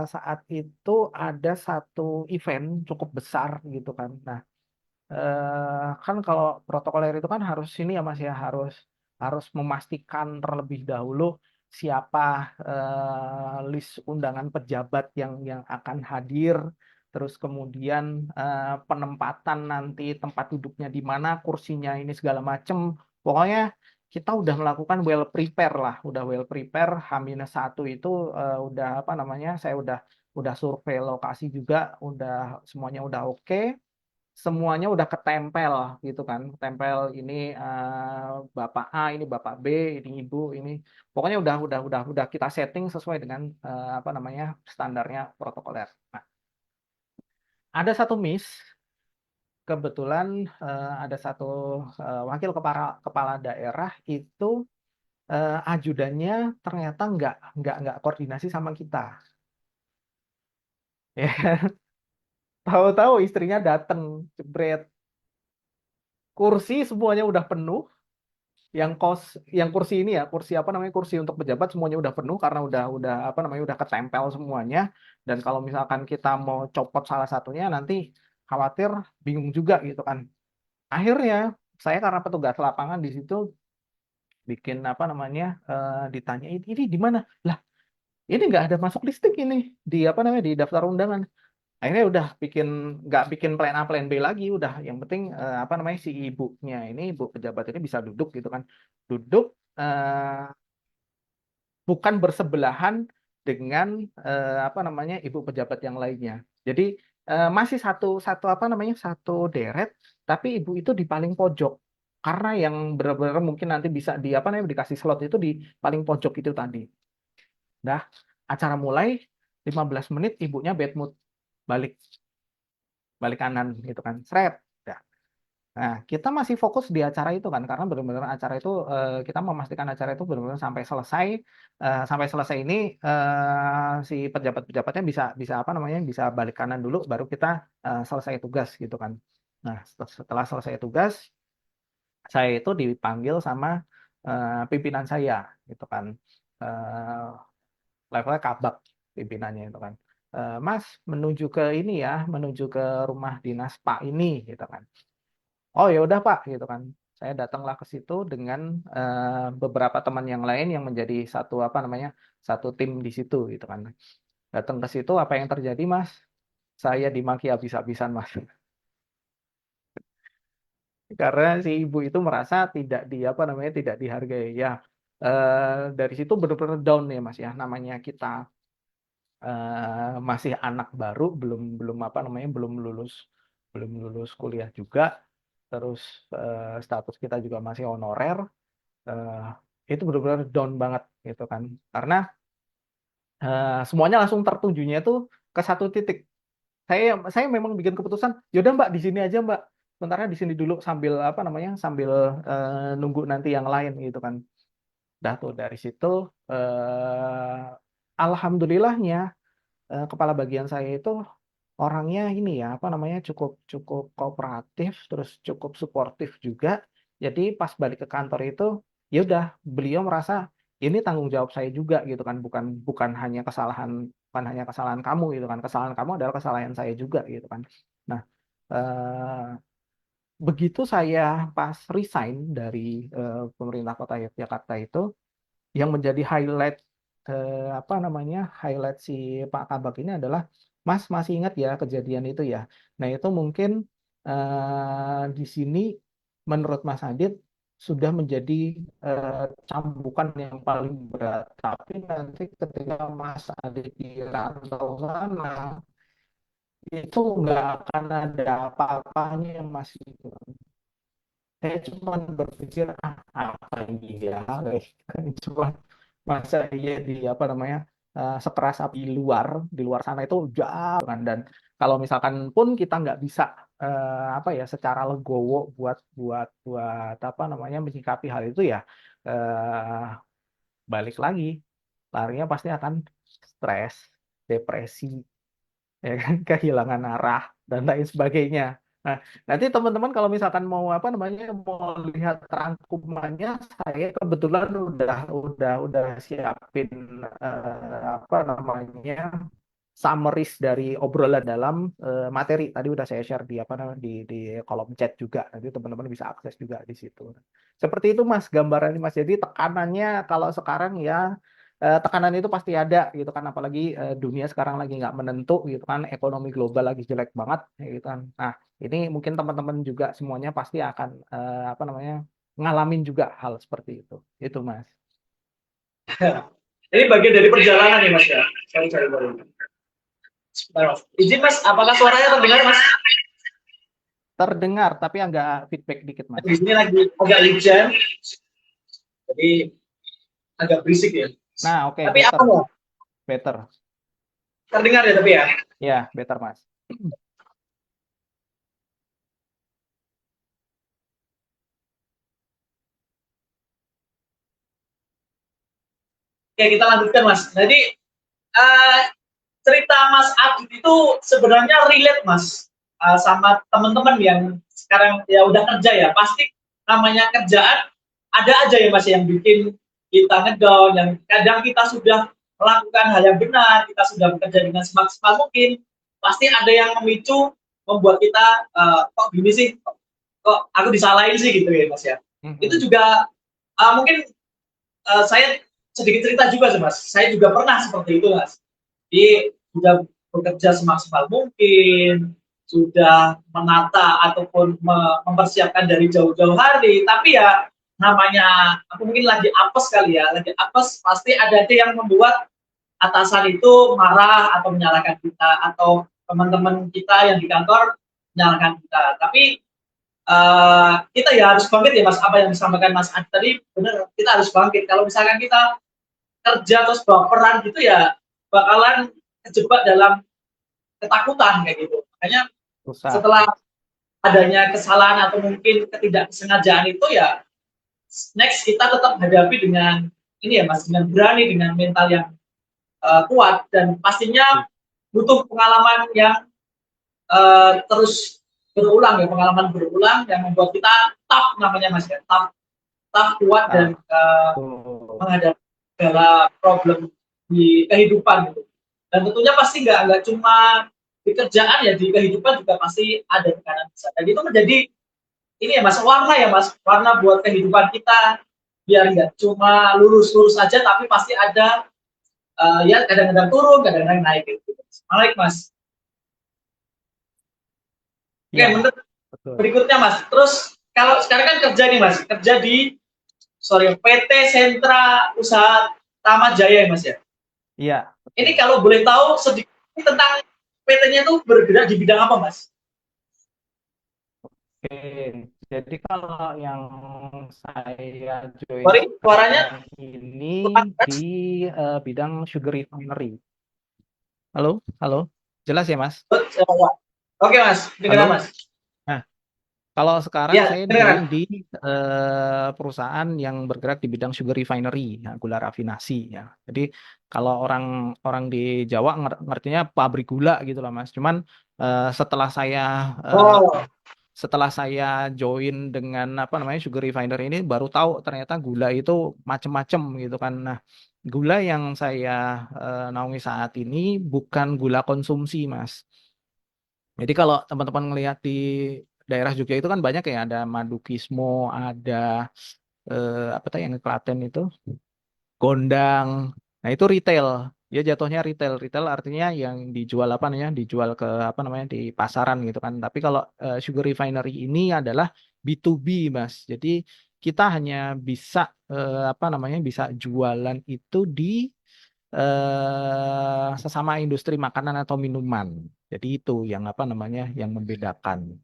saat itu ada satu event cukup besar gitu kan. Nah, kan kalau protokoler itu kan harus ini ya Mas ya, harus harus memastikan terlebih dahulu siapa list undangan pejabat yang akan hadir, terus kemudian penempatan nanti tempat duduknya di mana, kursinya ini segala macem. Pokoknya kita udah melakukan well prepare lah, udah well prepare. H-1 itu udah apa namanya, saya udah survei lokasi juga, udah semuanya udah oke, semuanya udah ketempel gitu kan, tempel ini bapak A, ini bapak B, ini ibu, ini pokoknya udah kita setting sesuai dengan apa namanya, standarnya protokoler. Nah, ada satu miss, kebetulan ada satu wakil kepala kepala daerah itu ajudannya ternyata nggak koordinasi sama kita. Ya, tahu-tahu istrinya datang, jebret, kursi semuanya udah penuh, yang kos yang kursi ini ya, kursi apa namanya, kursi untuk pejabat semuanya udah penuh karena udah apa namanya, udah ketempel semuanya, dan kalau misalkan kita mau copot salah satunya nanti khawatir bingung juga gitu kan. Akhirnya saya karena petugas lapangan di situ bikin apa namanya, ditanya ini di mana lah, ini nggak ada masuk listing ini di apa namanya, di daftar undangan. Akhirnya udah nggak bikin plan A plan B lagi, udah yang penting apa namanya, si ibunya ini, ibu pejabat ini bisa duduk gitu kan, duduk bukan bersebelahan dengan apa namanya, ibu pejabat yang lainnya. Jadi masih satu satu apa namanya, satu deret, tapi ibu itu di paling pojok, karena yang benar-benar mungkin nanti bisa di apa namanya, dikasih slot itu di paling pojok itu tadi. Dah, acara mulai 15 menit ibunya bad mood, balik balik kanan gitu kan, seret. Nah, kita masih fokus di acara itu kan, karena benar-benar acara itu kita memastikan acara itu benar-benar sampai selesai. Sampai selesai ini si pejabat-pejabatnya bisa bisa apa namanya, bisa balik kanan dulu, baru kita selesai tugas gitu kan. Nah, setelah selesai tugas, saya itu dipanggil sama pimpinan saya gitu kan. Eh, Levelnya kabak pimpinannya itu kan. Mas, menuju ke ini ya, menuju ke rumah dinas Pak ini gitu kan. Oh ya udah Pak gitu kan. Saya datanglah ke situ dengan beberapa teman yang lain yang menjadi satu apa namanya, satu tim di situ gitu kan. Datang ke situ, apa yang terjadi Mas? Saya dimaki habis-habisan Mas. Karena si ibu itu merasa tidak di apa namanya, tidak dihargai ya. Dari situ benar-benar down ya Mas ya. Namanya kita masih anak baru, belum belum apa namanya, belum lulus kuliah juga, terus status kita juga masih honorer. eh, itu benar-benar down banget gitu kan, karena semuanya langsung tertujunya itu ke satu titik. Saya memang bikin keputusan, yaudah Mbak di sini aja Mbak, sementara di sini dulu sambil apa namanya, sambil nunggu nanti yang lain gitu kan. Dah tuh dari situ alhamdulillahnya kepala bagian saya itu orangnya ini ya apa namanya cukup cukup kooperatif terus cukup suportif juga. Jadi pas balik ke kantor itu ya udah beliau merasa ini tanggung jawab saya juga gitu kan bukan bukan hanya kesalahan kamu gitu kan kesalahan kamu adalah kesalahan saya juga gitu kan. Nah, eh, begitu saya pas resign dari pemerintah Kota Yogyakarta itu yang menjadi highlight apa namanya highlight si Pak Kabak ini adalah Mas masih ingat ya kejadian itu ya. Nah itu mungkin di sini menurut Mas Adit sudah menjadi cambukan yang paling berat. Tapi nanti ketika Mas Adit di rantau sana itu nggak akan ada apa-apanya yang masih saya cuma berpikir apa ini ya cuma masa iya di apa namanya sekeras api di luar sana itu jauh kan dan kalau misalkan pun kita nggak bisa apa ya secara legowo buat buat buat apa namanya menyikapi hal itu ya eh, balik lagi larinya pasti akan stres depresi ya kan kehilangan arah dan lain sebagainya. Nah, nanti teman-teman kalau misalkan mau apa namanya mau lihat rangkumannya, saya kebetulan udah siapin apa namanya summaries dari obrolan dalam materi. Tadi udah saya share di apa namanya di kolom chat juga. Nanti teman-teman bisa akses juga di situ. Seperti itu Mas gambarannya Mas. Jadi tekanannya kalau sekarang ya tekanan itu pasti ada gitu kan apalagi dunia sekarang lagi nggak menentu gitu kan ekonomi global lagi jelek banget gitu kan nah ini mungkin teman-teman juga semuanya pasti akan apa namanya ngalamin juga hal seperti itu Mas. Ini bagian dari perjalanan ya Mas ya. Sorry baru. Izin Mas, apakah suaranya terdengar Mas? Terdengar tapi agak feedback dikit Mas. Di sini lagi agak hujan, jadi agak berisik ya. Nah oke Tapi better apa ya? better Terdengar ya tapi ya. ya better Mas. Oke kita lanjutkan Mas. Jadi uh, cerita Mas Adit itu sebenarnya relate Mas sama teman-teman yang sekarang ya udah kerja ya. Pasti namanya kerjaan ada aja ya Mas yang bikin kita ngedown, yang kadang kita sudah melakukan hal yang benar, kita sudah bekerja dengan semaksimal mungkin, pasti ada yang memicu membuat kita kok gini sih, kok aku disalahin sih gitu ya Mas ya. Itu juga mungkin saya sedikit cerita juga sih Mas. Saya juga pernah seperti itu Mas. Jadi sudah bekerja semaksimal mungkin, sudah menata ataupun mempersiapkan dari jauh-jauh hari, tapi ya namanya aku mungkin lagi apes kali ya, lagi apes pasti ada yang membuat atasan itu marah atau menyalahkan kita atau teman-teman kita yang di kantor menyalahkan kita. Tapi kita ya harus bangkit ya Mas, apa yang disampaikan Mas Adi tadi benar, kita harus bangkit. Kalau misalkan kita kerja terus baperan gitu ya bakalan kejebak dalam ketakutan kayak gitu. Makanya Susah. setelah adanya kesalahan atau mungkin ketidaksengajaan itu ya next kita tetap hadapi dengan ini ya Mas, dengan berani, dengan mental yang kuat dan pastinya butuh pengalaman yang terus berulang ya, pengalaman berulang yang membuat kita tough namanya Mas ya, tough kuat dan menghadapi segala problem di kehidupan gitu. Dan tentunya pasti nggak cuma di kerjaan ya, di kehidupan juga pasti ada tekanan besar. Dan itu menjadi ini ya Mas, warna ya Mas, warna buat kehidupan kita biar nggak cuma lurus-lurus saja, tapi pasti ada ya kadang-kadang turun, kadang-kadang naik gitu. Naik Mas. Oke, Ya menurut betul. berikutnya Mas. Terus kalau sekarang kan kerja nih Mas, kerja di PT Sentra Usaha Taman Jaya ya Mas ya. Iya Ini betul. kalau boleh tahu sedikit tentang PT-nya itu bergerak di bidang apa Mas? Oke, jadi kalau yang saya join Sorry, suaranya sekarang ini kurang di keras. bidang sugar refinery. Halo, halo, jelas ya Mas? Oke Mas, dengar Halo. Mas. Nah, Kalau sekarang Ya, saya join beneran. di perusahaan yang bergerak di bidang sugar refinery, ya, gula rafinasi, ya. Jadi kalau orang orang di Jawa ngertinya pabrik gula gitu lah Mas. Cuman eh, setelah saya eh, Oh, setelah saya join dengan apa namanya sugar refinery ini baru tahu ternyata gula itu macem-macem gitu kan. Nah, gula yang saya naungi saat ini bukan gula konsumsi Mas. Jadi kalau teman-teman ngelihat di daerah Jogja itu kan banyak ya, ada Madukismo, ada apa tuh yang di Klaten itu, Gondang. Nah, itu retail. Dia jatuhnya retail. Retail artinya yang dijual apa namanya? Dijual ke apa namanya? Di pasaran gitu kan. Tapi kalau sugar refinery ini adalah B2B, Mas. Jadi kita hanya bisa apa namanya? Bisa jualan itu di sesama industri makanan atau minuman. Jadi itu yang apa namanya? Yang membedakan.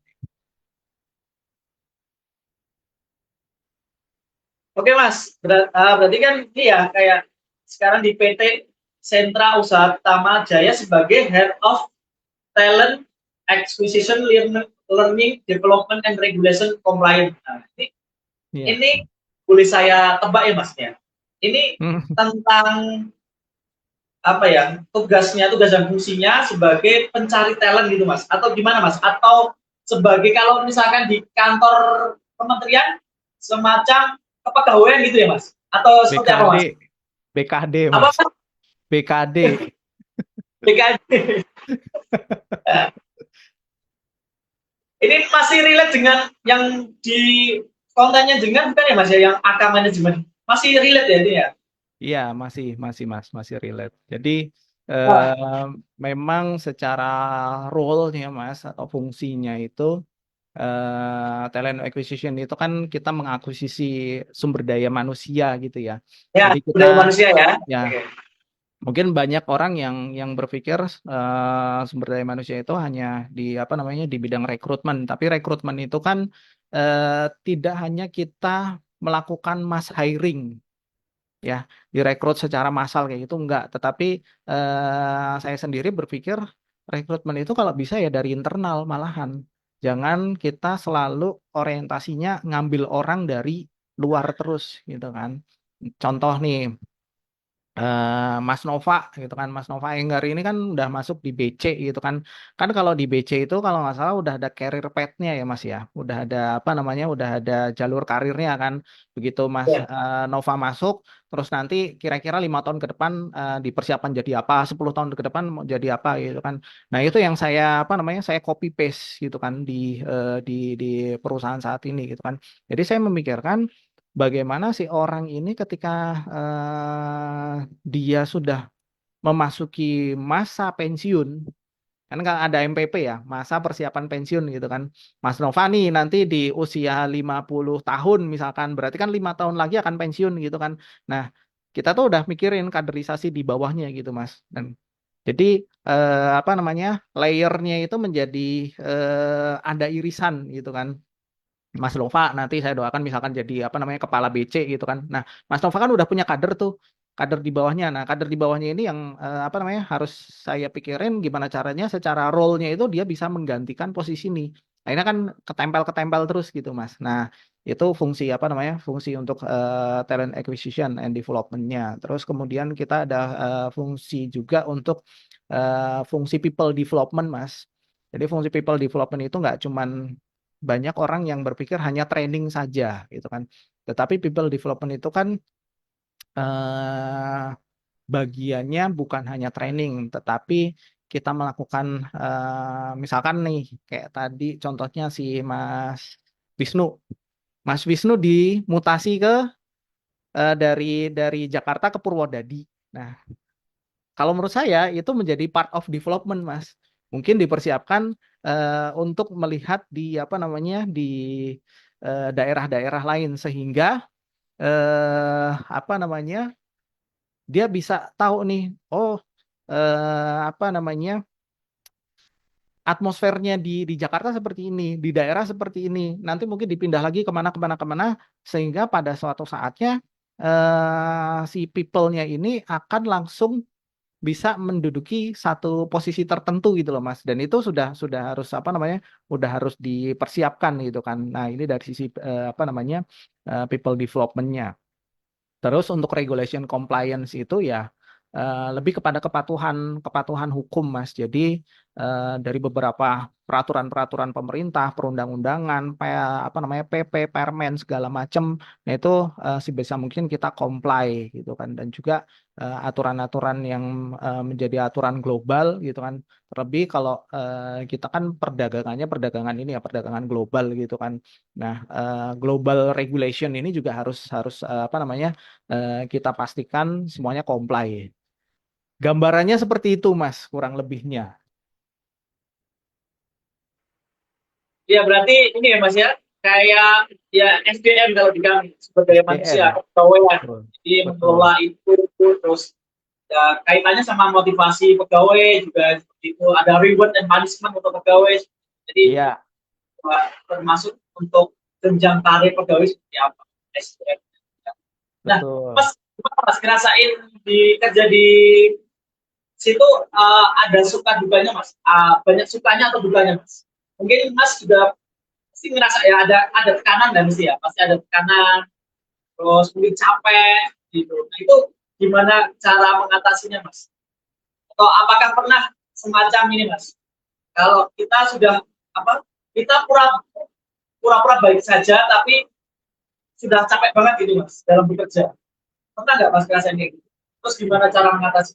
oke Mas. Berarti kan ini ya kayak sekarang di PT Sentra Usaha Tama Jaya sebagai Head of Talent Acquisition, Learning, Development, and Regulation Compliance. Nah, Iya. ini boleh saya tebak ya Mas ya. Ini Hmm. tentang apa ya, tugas dan fungsinya sebagai pencari talent gitu Mas, atau gimana Mas, atau sebagai kalau misalkan di kantor kementerian semacam kepegawaian gitu ya Mas, atau seperti apa BKD, Mas? BKD Apa Mas, Mas? BKD. BKD. Ini masih relate dengan yang di kontennya dengan bukan ya Mas ya, yang AK manajemen masih relate ya ini ya. Iya, masih Mas, masih relate. Jadi Wah, memang secara role-nya Mas atau fungsinya itu talent acquisition itu kan kita mengakuisisi sumber daya manusia gitu ya. ya Jadi kita budaya manusia ya. ya Oke. mungkin banyak orang yang berpikir sumber daya manusia itu hanya di apa namanya di bidang rekrutmen, tapi rekrutmen itu kan tidak hanya kita melakukan mass hiring ya, direkrut secara massal kayak gitu enggak, tetapi saya sendiri berpikir rekrutmen itu kalau bisa ya dari internal malahan. Jangan kita selalu orientasinya ngambil orang dari luar terus gitu kan. Contoh nih Mas Nova gitu kan, Mas Nova Enggar ini kan udah masuk di BC gitu kan. Kan kalau di BC itu kalau nggak salah udah ada career path-nya ya Mas ya, udah ada apa namanya, udah ada jalur karirnya kan. Begitu Mas Ya. Nova masuk, terus nanti kira-kira 5 tahun ke depan dipersiapkan jadi apa, 10 tahun ke depan mau jadi apa gitu kan. Nah itu yang saya apa namanya, saya copy paste gitu kan di perusahaan saat ini gitu kan. Jadi saya memikirkan bagaimana si orang ini ketika dia sudah memasuki masa pensiun, kan ada MPP ya, masa persiapan pensiun gitu kan. Mas Nova nih nanti di usia 50 tahun misalkan, berarti kan 5 tahun lagi akan pensiun gitu kan. Nah, kita tuh udah mikirin kaderisasi di bawahnya gitu Mas. Dan jadi apa namanya, layernya itu menjadi ada irisan gitu kan. Mas Nova nanti saya doakan misalkan jadi apa namanya kepala BC gitu kan. Nah, Mas Nova kan udah punya kader tuh, kader di bawahnya. Nah, kader di bawahnya ini yang apa namanya harus saya pikirin gimana caranya secara role-nya itu dia bisa menggantikan posisi ini. Nah, ini kan ketempel-ketempel terus gitu, Mas. Nah, itu fungsi apa namanya? Fungsi untuk talent acquisition and development-nya. Terus kemudian kita ada fungsi juga untuk fungsi people development, Mas. Jadi fungsi people development itu nggak cuman banyak orang yang berpikir hanya training saja gitu kan. Tetapi people development itu kan eh, bagiannya bukan hanya training, tetapi kita melakukan misalkan nih kayak tadi contohnya si Mas Wisnu. Mas Wisnu dimutasi ke dari Jakarta ke Purwodadi. Nah, kalau menurut saya itu menjadi part of development, Mas. Mungkin dipersiapkan untuk melihat di apa namanya di daerah-daerah lain sehingga apa namanya dia bisa tahu nih, oh apa namanya atmosfernya di Jakarta seperti ini, di daerah seperti ini. Nanti mungkin dipindah lagi kemana sehingga pada suatu saatnya si people-nya ini akan langsung bisa menduduki satu posisi tertentu gitu loh Mas. Dan itu sudah harus apa namanya, udah harus dipersiapkan gitu kan. Nah ini dari sisi apa namanya people development-nya. Terus untuk regulation compliance itu ya lebih kepada kepatuhan kepatuhan hukum Mas. Jadi dari beberapa peraturan-peraturan pemerintah, perundang-undangan, apa namanya PP, Permen segala macam, nah itu sebisa mungkin kita comply gitu kan. Dan juga aturan-aturan yang menjadi aturan global gitu kan. Terlebih kalau kita kan perdagangannya perdagangan ini ya perdagangan global gitu kan. Nah, global regulation ini juga harus harus apa namanya kita pastikan semuanya comply. Gambarannya seperti itu, Mas, kurang lebihnya. Ya berarti ini ya Mas ya, kayak ya SDM kalau di kami sumber daya manusia, SDM, kepegawaian. betul, Jadi betul. mengelola itu terus ya, kaitannya sama motivasi pegawai juga seperti itu. Ada reward and punishment untuk pegawai. Jadi Iya, termasuk untuk jenjang karir pegawai seperti apa SDM. Nah, betul. Mas, gimana Mas ngerasain kerja di situ ada suka dukanya Mas? Banyak sukanya atau dukanya Mas? Mungkin Mas juga pasti ngerasa ya ada tekanan dan mesti ya pasti ada tekanan terus mungkin capek gitu. Nah, itu gimana cara mengatasinya Mas? Atau apakah pernah semacam ini Mas? Kalau kita sudah apa? Kita pura-pura baik saja tapi sudah capek banget gitu Mas dalam bekerja. Pernah nggak Mas ngerasain kayak gitu? Terus gimana cara mengatasi?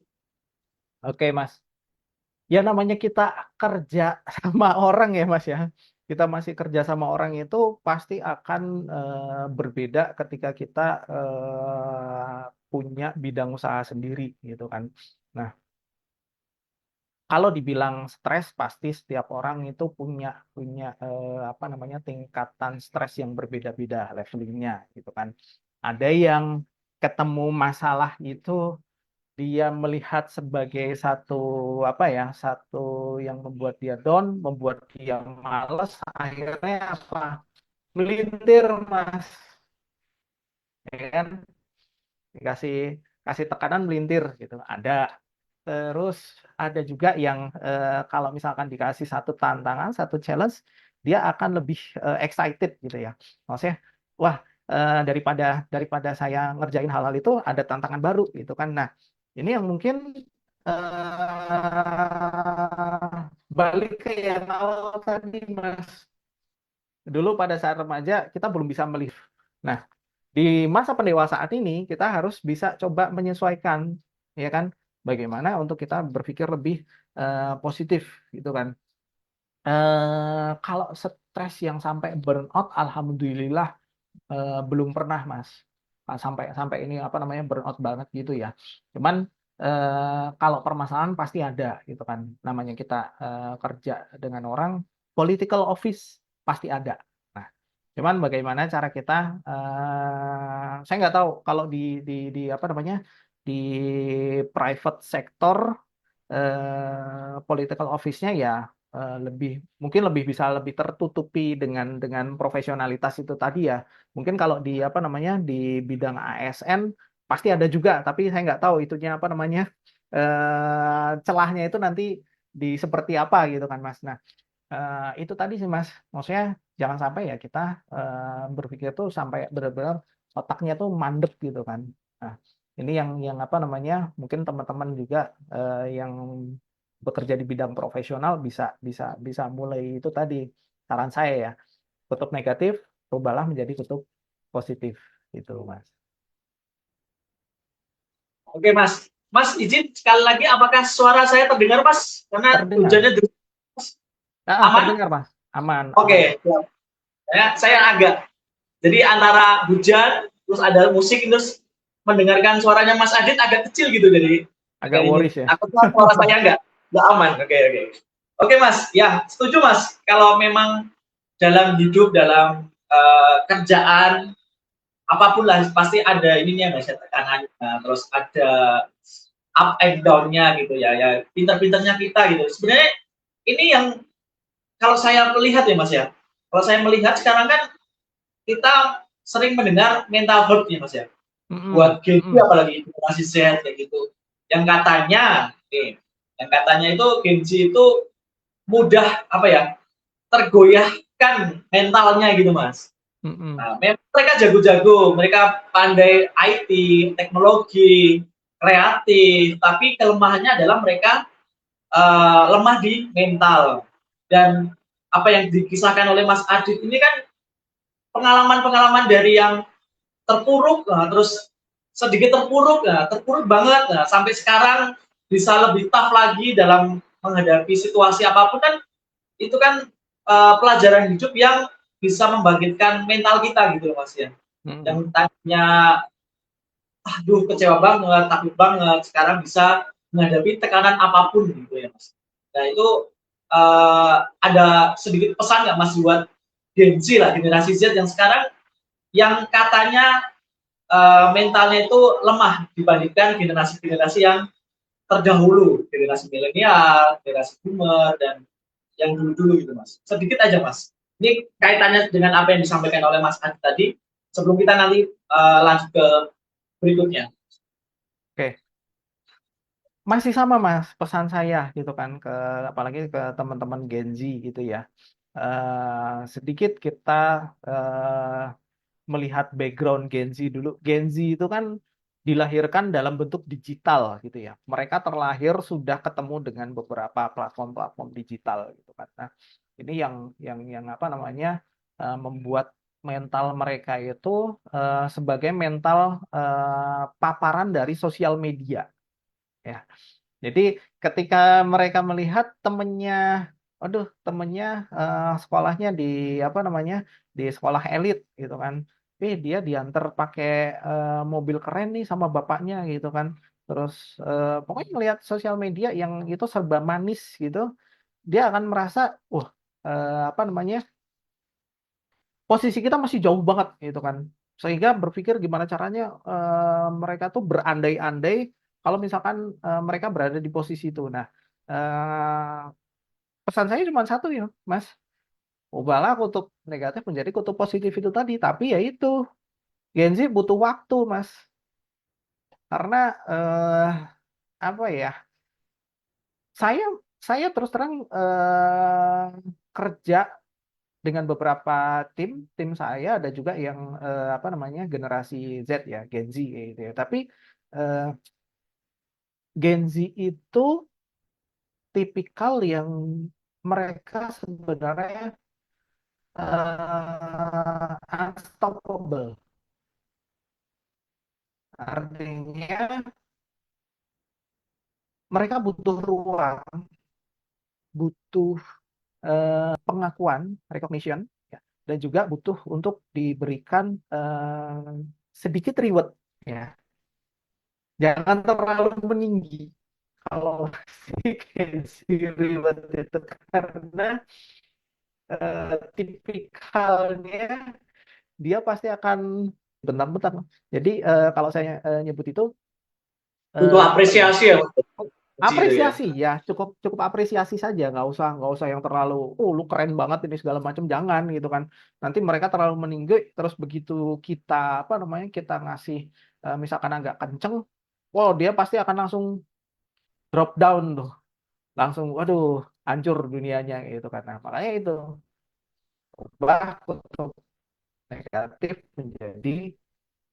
Oke, Mas. Ya namanya kita kerja sama orang ya, Mas ya. Kita masih kerja sama orang itu pasti akan berbeda ketika kita punya bidang usaha sendiri gitu kan. Nah, kalau dibilang stres, pasti setiap orang itu punya punya apa namanya tingkatan stres yang berbeda-beda levelingnya, gitu kan. Ada yang ketemu masalah itu dia melihat sebagai satu apa ya, satu yang membuat dia down, membuat dia males, akhirnya apa? Melintir, Mas, ya kan? Dikasih kasih tekanan melintir gitu. Ada. Terus ada juga yang kalau misalkan dikasih satu tantangan, satu challenge, dia akan lebih excited gitu ya. Maksudnya, wah daripada daripada saya ngerjain hal-hal itu ada tantangan baru gitu kan. Nah, ini yang mungkin balik ke yang awal tadi, Mas. Dulu pada saat remaja kita belum bisa melihat. Nah, di masa pendewasaan ini kita harus bisa coba menyesuaikan, ya kan? Bagaimana untuk kita berpikir lebih positif, gitu kan? Kalau stres yang sampai burnout, alhamdulillah belum pernah, Mas. Sampai sampai ini apa namanya burnout banget gitu ya. Cuman kalau permasalahan pasti ada, gitu kan? Namanya kita kerja dengan orang, political office pasti ada. Nah, cuman bagaimana cara kita, saya nggak tahu kalau di apa namanya di private sector political office-nya ya lebih mungkin lebih bisa lebih tertutupi dengan profesionalitas itu tadi ya. Mungkin kalau di apa namanya di bidang ASN pasti ada juga, tapi saya nggak tahu itunya apa namanya celahnya itu nanti di seperti apa gitu kan Mas. Nah, itu tadi sih Mas, maksudnya jangan sampai ya kita berpikir tuh sampai benar-benar otaknya tuh mandek gitu kan. Nah, ini yang apa namanya, mungkin teman-teman juga yang bekerja di bidang profesional bisa bisa bisa mulai itu tadi saran saya ya, kutub negatif rubahlah menjadi kutub positif itu Mas. Oke Mas, Mas izin sekali lagi apakah suara saya terdengar Mas? Karena Terdengar. hujannya deras. Aman? Terdengar Mas, aman aman. Oke. Saya agak jadi antara hujan terus ada musik terus mendengarkan suaranya Mas Adit agak kecil gitu jadi Agak agak ini worries ya. takutnya suara saya nggak aman. Oke Mas, ya setuju Mas kalau memang dalam hidup dalam kerjaan apapun lah pasti ada ininya Mas ya tekanan terus ada up and down-nya gitu ya pinter-pinternya kita gitu sebenarnya ini yang kalau saya melihat ya Mas ya kalau saya melihat sekarang kan kita sering mendengar mental health ya Mas ya Mm-mm, buat Gen Z mm-mm. apalagi generasi Z kayak gitu yang katanya nih, yang katanya itu Gen Z itu mudah apa ya, tergoyahkan mentalnya gitu Mas. Mm-mm. Nah, memang mereka jago-jago, mereka pandai IT, teknologi, kreatif, tapi kelemahannya adalah mereka lemah di mental. Dan apa yang dikisahkan oleh Mas Adit ini kan pengalaman-pengalaman dari yang terpuruk, terus sedikit terpuruk, terpuruk banget, sampai sekarang bisa lebih tough lagi dalam menghadapi situasi apapun kan, itu kan pelajaran hidup yang bisa membangkitkan mental kita gitu loh Mas ya. Mm-mm. Yang tadinya aduh kecewa banget, takut banget, sekarang bisa menghadapi tekanan apapun gitu ya Mas. Nah itu ada sedikit pesan nggak Mas buat Gen Z lah, generasi Z yang sekarang yang katanya mentalnya itu lemah dibandingkan generasi-generasi yang terdahulu, generasi milenial, generasi boomer, dan yang dulu-dulu gitu Mas. Sedikit aja Mas. Ini kaitannya dengan apa yang disampaikan oleh Mas Adi tadi, sebelum kita nanti lanjut ke berikutnya. Oke, masih sama Mas pesan saya gitu kan ke apalagi ke teman-teman Gen Z gitu ya. Sedikit kita eh, melihat background Gen Z dulu. Gen Z itu kan dilahirkan dalam bentuk digital gitu ya. Mereka terlahir sudah ketemu dengan beberapa platform-platform digital gitu kan. Nah, ini yang apa namanya membuat mental mereka itu sebagai mental paparan dari sosial media ya. Jadi ketika mereka melihat temennya, aduh temennya sekolahnya di apa namanya di sekolah elit gitu kan, dia diantar pakai mobil keren nih sama bapaknya gitu kan, terus pokoknya ngelihat sosial media yang itu serba manis gitu, dia akan merasa, apa namanya posisi kita masih jauh banget gitu kan, sehingga berpikir gimana caranya mereka tuh berandai-andai kalau misalkan mereka berada di posisi itu. Nah, eh, pesan saya cuma satu ya, Mas. Ubahlah kutub negatif menjadi kutub positif itu tadi. Tapi ya itu, Gen Z butuh waktu, Mas. Karena apa ya? Saya saya terus terang kerja dengan beberapa tim saya ada juga yang apa namanya generasi Z ya, Gen Z gitu ya. Tapi eh, Gen Z itu tipikal yang mereka sebenarnya unstoppable. Artinya mereka butuh ruang, butuh pengakuan, recognition, ya, dan juga butuh untuk diberikan sedikit reward, ya. Jangan terlalu meninggi kalau si reward itu karena tipikalnya dia pasti akan bentar-bentar. Jadi kalau saya nyebut itu Butuh apa ya? apresiasi ya Mas, gitu ya. Apresiasi ya, cukup cukup apresiasi saja, nggak usah yang terlalu, lu keren banget ini segala macam, jangan gitu kan. Nanti mereka terlalu meninggi, terus begitu kita apa namanya kita ngasih misalkan agak kenceng, wow dia pasti akan langsung drop down tuh, langsung waduh hancur dunianya gitu kan. Nah, makanya itu ubah kutub negatif menjadi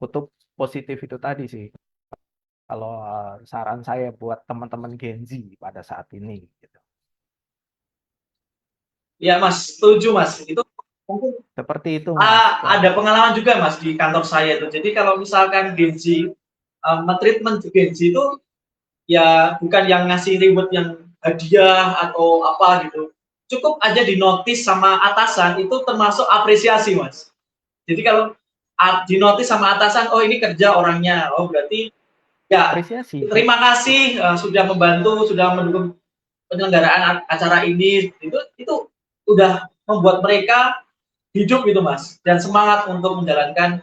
kutub positif itu tadi sih. Kalau saran saya buat teman-teman Gen Z pada saat ini gitu. Iya Mas, setuju Mas. Itu mungkin Seperti itu Mas kurang ada lebih. pengalaman juga Mas di kantor saya itu. Jadi kalau misalkan Gen Z, treatment Gen Z itu ya bukan yang ngasih reward yang hadiah atau apa gitu. Cukup aja di notice sama atasan itu termasuk apresiasi Mas. Jadi kalau di notice sama atasan, oh ini kerja orangnya, oh berarti ya Apresiasi. terima kasih sudah membantu, sudah mendukung penyelenggaraan acara ini. Itu udah membuat mereka hidup gitu Mas, dan semangat untuk menjalankan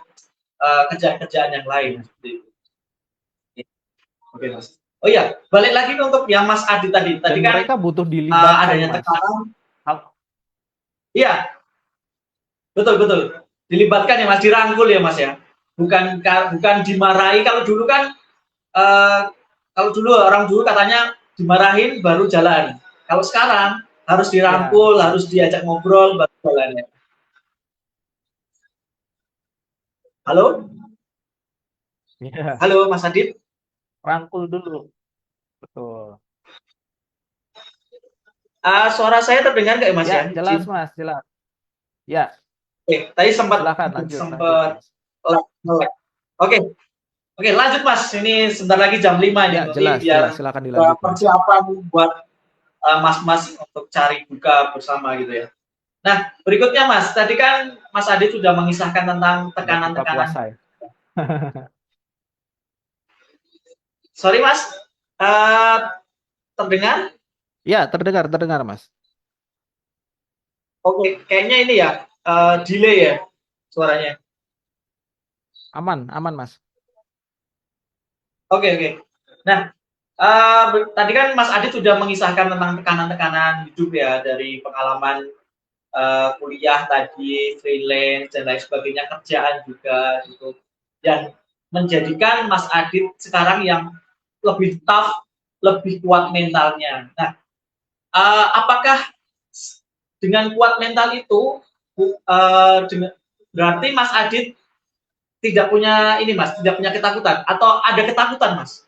kerjaan-kerjaan yang lain. Oke Mas. Oh iya, balik lagi untuk yang Mas Adi tadi. Dan Tadi kan mereka butuh dilibatkan adanya Mas. tekanan. Hal- Iya, betul betul. Dilibatkan ya Mas, dirangkul ya Mas ya. Bukan dimarahi. Kalau dulu kan uh, kalau dulu orang dulu katanya dimarahin baru jalan. Kalau sekarang harus Ya, dirangkul, betul. harus diajak ngobrol baru jalan. Ya. Halo, Ya, halo Mas Adit. rangkul dulu. Betul. Suara saya terdengar nggak Mas Ya, ya? jelas Izin. Mas, jelas. Ya, Tadi sempat silakan lanjut sempat Mas. lag. Oke, oke lanjut Mas. Ini sebentar lagi jam 5 Ya, ini. Nanti jelas, jelas. biar Silakan dilanjut Mas. persiapan buat Mas-mas untuk cari buka bersama gitu ya. Nah, berikutnya Mas, tadi kan Mas Adit sudah mengisahkan tentang Buat buka tekanan-tekanan. puasa ya. Sorry Mas, uh, terdengar? Ya, terdengar, terdengar Mas. Oke, kayaknya ini ya, delay ya suaranya. Aman, aman Mas. Oke, oke. Nah, tadi kan Mas Adit sudah mengisahkan tentang tekanan-tekanan hidup ya, dari pengalaman kuliah tadi, freelance, dan lain sebagainya, kerjaan juga gitu. Dan menjadikan Mas Adit sekarang yang lebih tough, lebih kuat mentalnya. Nah, apakah dengan kuat mental itu, berarti Mas Adit tidak punya ini Mas, tidak punya ketakutan atau ada ketakutan Mas?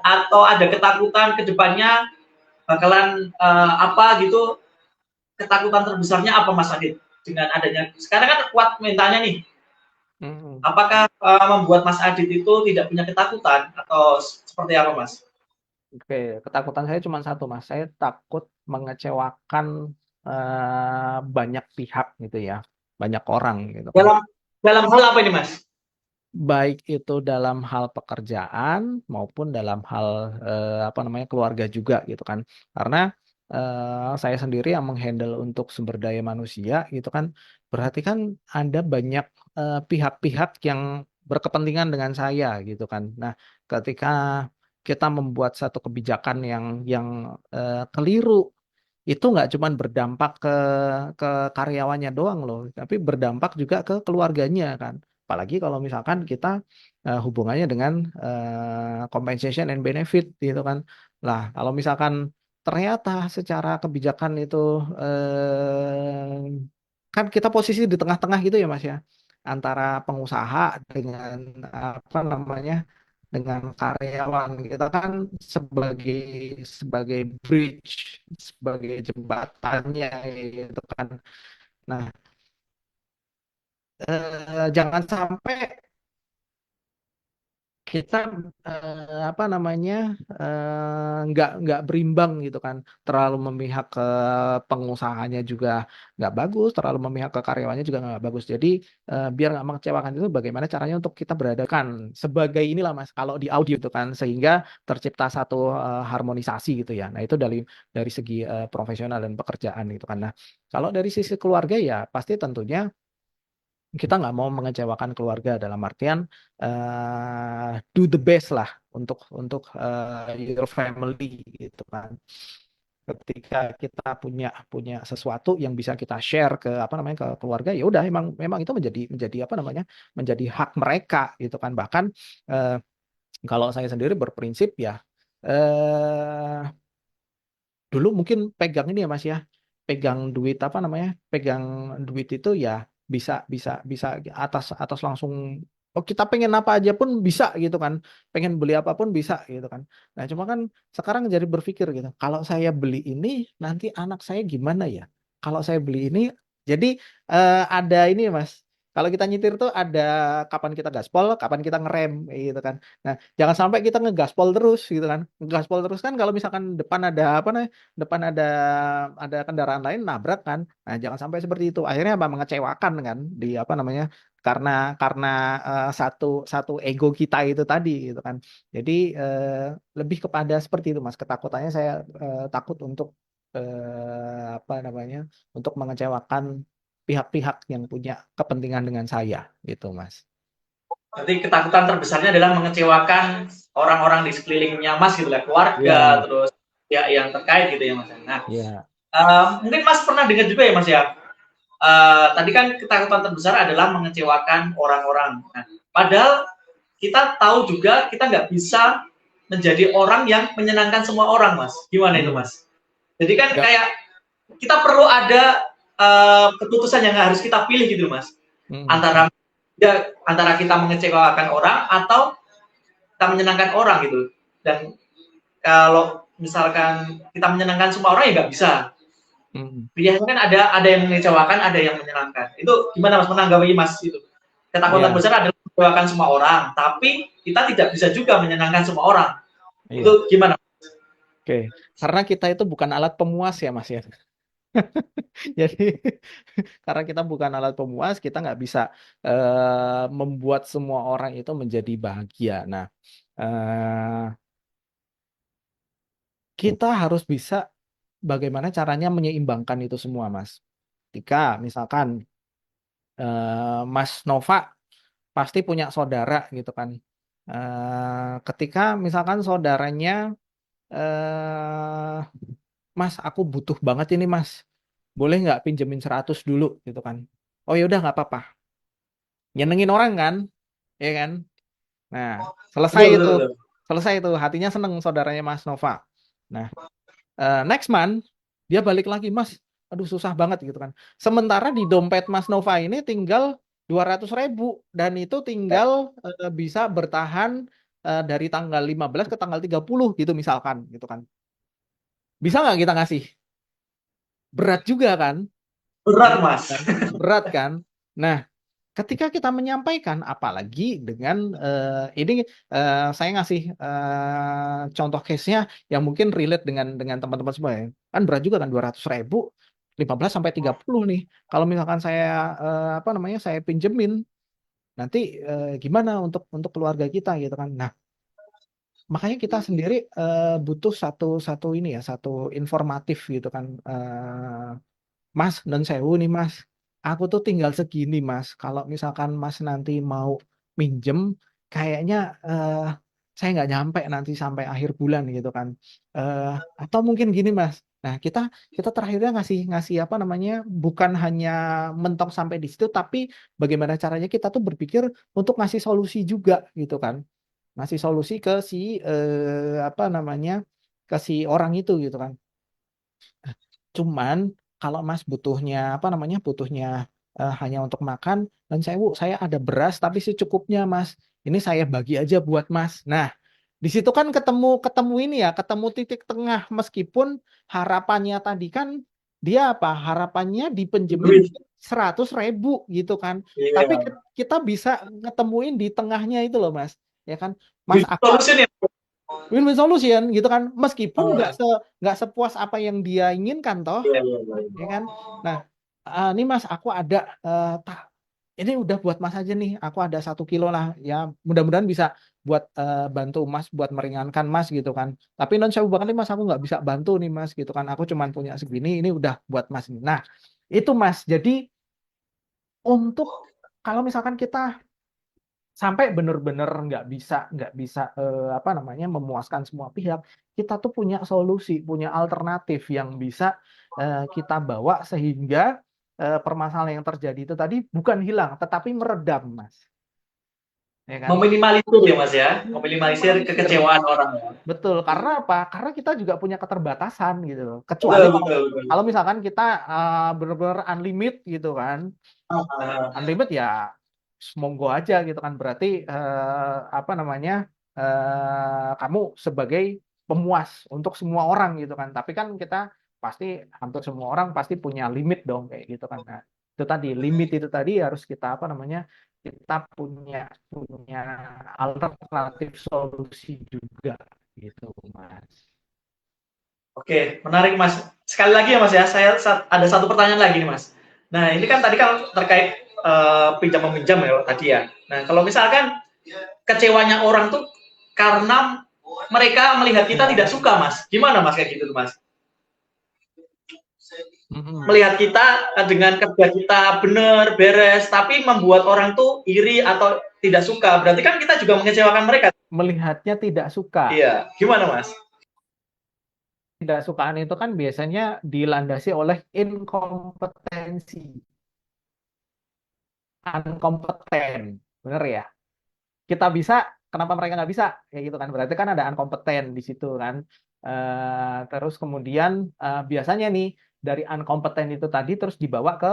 Atau ada ketakutan ke depannya bakalan apa gitu, ketakutan terbesarnya apa Mas Adit dengan adanya sekarang kan kuat mentalnya nih, Hmm. apakah membuat Mas Adit itu tidak punya ketakutan atau seperti apa Mas? Oke, ketakutan saya cuma satu Mas. Saya takut mengecewakan banyak pihak gitu ya, banyak orang gitu kan. Dalam dalam hal apa ini Mas? Baik itu dalam hal pekerjaan maupun dalam hal apa namanya keluarga juga gitu kan. Karena saya sendiri yang menghandle untuk sumber daya manusia gitu kan, berarti kan ada banyak pihak-pihak yang berkepentingan dengan saya gitu kan. Nah, ketika kita membuat satu kebijakan yang keliru, itu nggak cuma berdampak ke karyawannya doang loh, tapi berdampak juga ke keluarganya kan. Apalagi kalau misalkan kita hubungannya dengan compensation and benefit gitu kan. Lah, kalau misalkan ternyata secara kebijakan itu kan kita posisi di tengah-tengah gitu ya Mas ya, antara pengusaha dengan apa namanya dengan karyawan kita kan sebagai sebagai bridge, sebagai jembatannya gitu kan. Nah, jangan sampai kita apa namanya nggak berimbang gitu kan, terlalu memihak ke pengusahanya juga nggak bagus, terlalu memihak ke karyawannya juga nggak bagus. Jadi biar nggak mengecewakan itu bagaimana caranya untuk kita beradakan sebagai inilah Mas kalau di audio itu kan, sehingga tercipta satu harmonisasi gitu ya. Nah itu dari segi profesional dan pekerjaan gitu kan. Nah kalau dari sisi keluarga ya pasti tentunya kita nggak mau mengecewakan keluarga dalam artian do the best lah untuk your family gitu kan. Ketika kita punya punya sesuatu yang bisa kita share ke apa namanya ke keluarga, ya udah emang memang itu menjadi apa namanya menjadi hak mereka gitu kan. Bahkan eh, kalau saya sendiri berprinsip ya eh dulu mungkin pegang ini ya Mas ya, pegang duit apa namanya, pegang duit itu ya bisa atas atas langsung, oh kita pengen apa aja pun bisa gitu kan, pengen beli apapun bisa gitu kan. Nah cuma kan sekarang jadi berpikir gitu, kalau saya beli ini nanti anak saya gimana ya, kalau saya beli ini jadi ada ini Mas, kalau kita nyetir tuh ada kapan kita gaspol, kapan kita ngerem gitu kan. Nah, jangan sampai kita ngegaspol terus gitu kan. Ngegaspol terus kan kalau misalkan depan ada apa nih? Depan ada kendaraan lain nabrak kan. Nah, jangan sampai seperti itu. Akhirnya apa mengecewakan kan di apa namanya? Karena karena satu satu ego kita itu tadi gitu kan. Jadi lebih kepada seperti itu Mas. Ketakutannya saya takut untuk apa namanya? Untuk mengecewakan pihak-pihak yang punya kepentingan dengan saya gitu Mas. Berarti ketakutan terbesarnya adalah mengecewakan orang-orang di sekelilingnya Mas gitu lah, keluarga, Ya, terus ya yang terkait gitu ya Mas. Nah, ya, mungkin Mas pernah dengar juga ya Mas ya. Tadi kan ketakutan terbesar adalah mengecewakan orang-orang. Nah, padahal kita tahu juga kita nggak bisa menjadi orang yang menyenangkan semua orang, Mas. Gimana itu, Hmm. Mas? Jadi kan Nggak. kayak kita perlu ada keputusan yang harus kita pilih gitu, Mas. Hmm. Antara antara kita mengecewakan orang atau kita menyenangkan orang gitu. Dan kalau misalkan kita menyenangkan semua orang ya nggak bisa. Hmm. Pilihannya kan ada yang mengecewakan, ada yang menyenangkan. Itu gimana Mas menanggapi Mas itu? Ketakutan Ya, besar adalah mengecewakan semua orang, tapi kita tidak bisa juga menyenangkan semua orang. iya. Itu gimana? Oke. Karena kita itu bukan alat pemuas ya, Mas ya. Jadi karena kita bukan alat pemuas, kita nggak bisa membuat semua orang itu menjadi bahagia. Nah, eh, kita harus bisa bagaimana caranya menyeimbangkan itu semua, Mas. Ketika misalkan Mas Nova pasti punya saudara gitu kan. Ketika misalkan saudaranya, eh, Mas, aku butuh banget ini, Mas. Boleh nggak pinjemin 100 dulu gitu kan? Oh ya udah nggak apa-apa. Nyenengin orang kan, ya kan? Nah, selesai Betul, betul, itu, betul. selesai itu, hatinya seneng saudaranya Mas Nova. Nah, next month dia balik lagi, Mas. Aduh susah banget gitu kan. Sementara di dompet Mas Nova ini tinggal 200.000 dan itu tinggal bisa bertahan dari tanggal 15 ke tanggal 30 gitu misalkan gitu kan. Bisa nggak kita ngasih? Berat juga kan? Berat Berat Mas. kan? Berat kan? Nah, ketika kita menyampaikan, apalagi dengan ini saya ngasih contoh case-nya yang mungkin relate dengan teman-teman semua ya. Kan berat juga kan 200.000, 15 sampai 30 nih. Kalau misalkan saya apa namanya saya pinjemin, nanti gimana untuk keluarga kita gitu kan. Nah, makanya kita sendiri butuh satu satu ini ya, satu informatif gitu kan. Mas, non sewu nih Mas, aku tuh tinggal segini Mas. Kalau misalkan Mas nanti mau minjem, kayaknya saya nggak nyampe nanti sampai akhir bulan gitu kan. Eh, atau mungkin gini Mas. Nah, kita kita terakhirnya ngasih ngasih apa namanya, bukan hanya mentok sampai di situ, tapi bagaimana caranya kita tuh berpikir untuk ngasih solusi juga gitu kan. Ngasih solusi ke si apa namanya, ke si orang itu gitu kan. Cuman kalau Mas butuhnya apa namanya butuhnya hanya untuk makan dan saya ada beras tapi secukupnya Mas. Ini saya bagi aja buat Mas. Nah, di situ kan ketemu ketemu ini ya, ketemu titik tengah meskipun harapannya tadi kan dia apa? Harapannya dipenjemin Duit. 100.000 gitu kan. Tapi Iya. kita bisa ngetemuin di tengahnya itu loh Mas. Ya kan, Mas Duit aku solution ya. win-win solution gitu kan. Meskipun Oh, nggak sepuas apa yang dia inginkan toh iya, iya, iya. ya kan. Nah, ini Mas, aku ada ini udah buat Mas aja nih. Aku ada 1 kilo lah. Ya, mudah-mudahan bisa buat bantu Mas, buat meringankan Mas gitu kan. Tapi non sewu banget nih Mas, aku nggak bisa bantu nih Mas gitu kan. Aku cuman punya segini. Ini udah buat Mas. Nah, itu Mas. Jadi untuk kalau misalkan kita sampai benar-benar nggak bisa apa namanya memuaskan semua pihak, kita tuh punya solusi, punya alternatif yang bisa kita bawa sehingga permasalahan yang terjadi itu tadi bukan hilang tetapi meredam, Mas. Ya kan? Meminimalisir ya Mas ya. Meminimalisir Minimalisir. kekecewaan orang ya. Betul, karena apa? Karena kita juga punya keterbatasan gitu loh. Kecuali Betul, kalau betul, betul. kalau misalkan kita benar-benar unlimited gitu kan. Ah, Unlimited ya monggo aja gitu kan, berarti apa namanya kamu sebagai pemuas untuk semua orang gitu kan, tapi kan kita pasti hampir semua orang pasti punya limit dong kayak gitu kan. Nah, itu tadi limit itu tadi harus kita apa namanya, kita punya alternatif solusi juga gitu Mas. Oke, menarik Mas. Sekali lagi ya Mas ya, saya ada satu pertanyaan lagi nih Mas. Nah, ini kan tadi kan terkait pinjam meminjam ya tadi ya. Nah, kalau misalkan kecewanya orang tuh karena mereka melihat kita tidak suka Mas. Gimana Mas kayak gitu tuh Mas? Mm-mm. Melihat kita dengan kerja kita benar, beres, tapi membuat orang tuh iri atau tidak suka. Berarti kan kita juga mengecewakan mereka. Melihatnya tidak suka. Iya, gimana Mas? Tidak sukaan itu kan biasanya dilandasi oleh inkompetensi, unkompeten, bener ya? Kita bisa kenapa mereka nggak bisa kayak gitu kan, berarti kan ada unkompeten di situ kan. Terus kemudian biasanya nih dari unkompeten itu tadi terus dibawa ke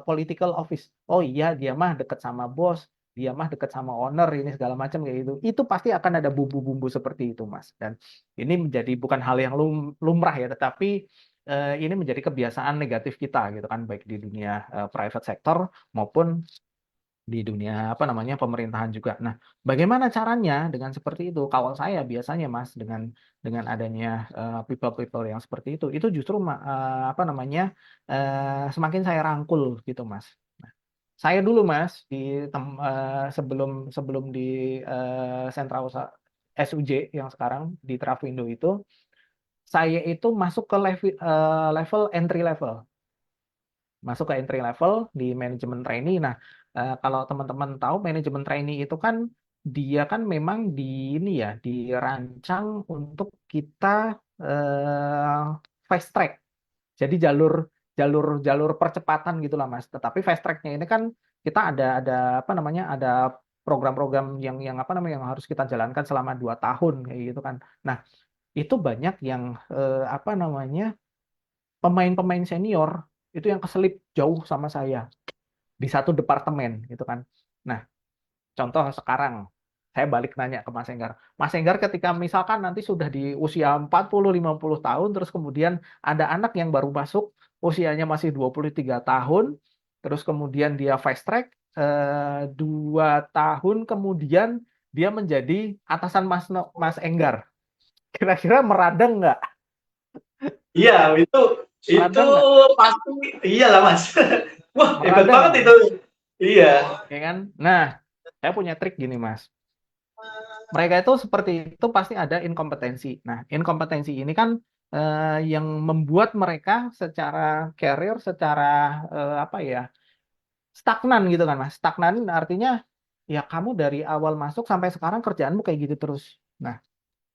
political office. Oh iya, dia mah deket sama bos, dia mah deket sama owner, ini segala macam kayak gitu. Itu pasti akan ada bumbu-bumbu seperti itu, Mas. Dan ini menjadi bukan hal yang lumrah ya, tetapi ini menjadi kebiasaan negatif kita gitu kan, baik di dunia private sector maupun di dunia apa namanya pemerintahan juga. Nah, bagaimana caranya dengan seperti itu? Kalau saya biasanya, Mas, dengan adanya people-people yang seperti itu justru apa namanya semakin saya rangkul gitu, Mas. Nah, saya dulu, Mas, sebelum sebelum di Sentra Usaha SUJ yang sekarang di Trafindo itu, saya itu masuk ke level entry level, masuk ke entry level di manajemen trainee. Nah, kalau teman-teman tahu manajemen trainee itu kan dia kan memang di ini ya dirancang untuk kita eh, fast track. Jadi jalur jalur jalur percepatan gitulah Mas. Tetapi fast tracknya ini kan kita ada apa namanya ada program-program yang apa namanya yang harus kita jalankan selama 2 tahun kayak gitu kan. Nah, itu banyak yang apa namanya pemain-pemain senior itu yang keselip jauh sama saya di satu departemen gitu kan. Nah, contoh sekarang saya balik nanya ke Mas Enggar. Mas Enggar ketika misalkan nanti sudah di usia 40-50 tahun terus kemudian ada anak yang baru masuk usianya masih 23 tahun terus kemudian dia fast track 2 tahun kemudian dia menjadi atasan Mas Enggar. Kira-kira meradang nggak? Iya, itu Meradang nggak? pasti iyalah Mas. Wah, hebat Meradang banget kan? itu. Iya. Ya kan? Nah, saya punya trik gini, Mas. Mereka itu seperti itu pasti ada inkompetensi. Nah, inkompetensi ini kan yang membuat mereka secara career, secara apa ya, stagnan gitu kan, Mas. Stagnan artinya ya kamu dari awal masuk sampai sekarang kerjaanmu kayak gitu terus. Nah,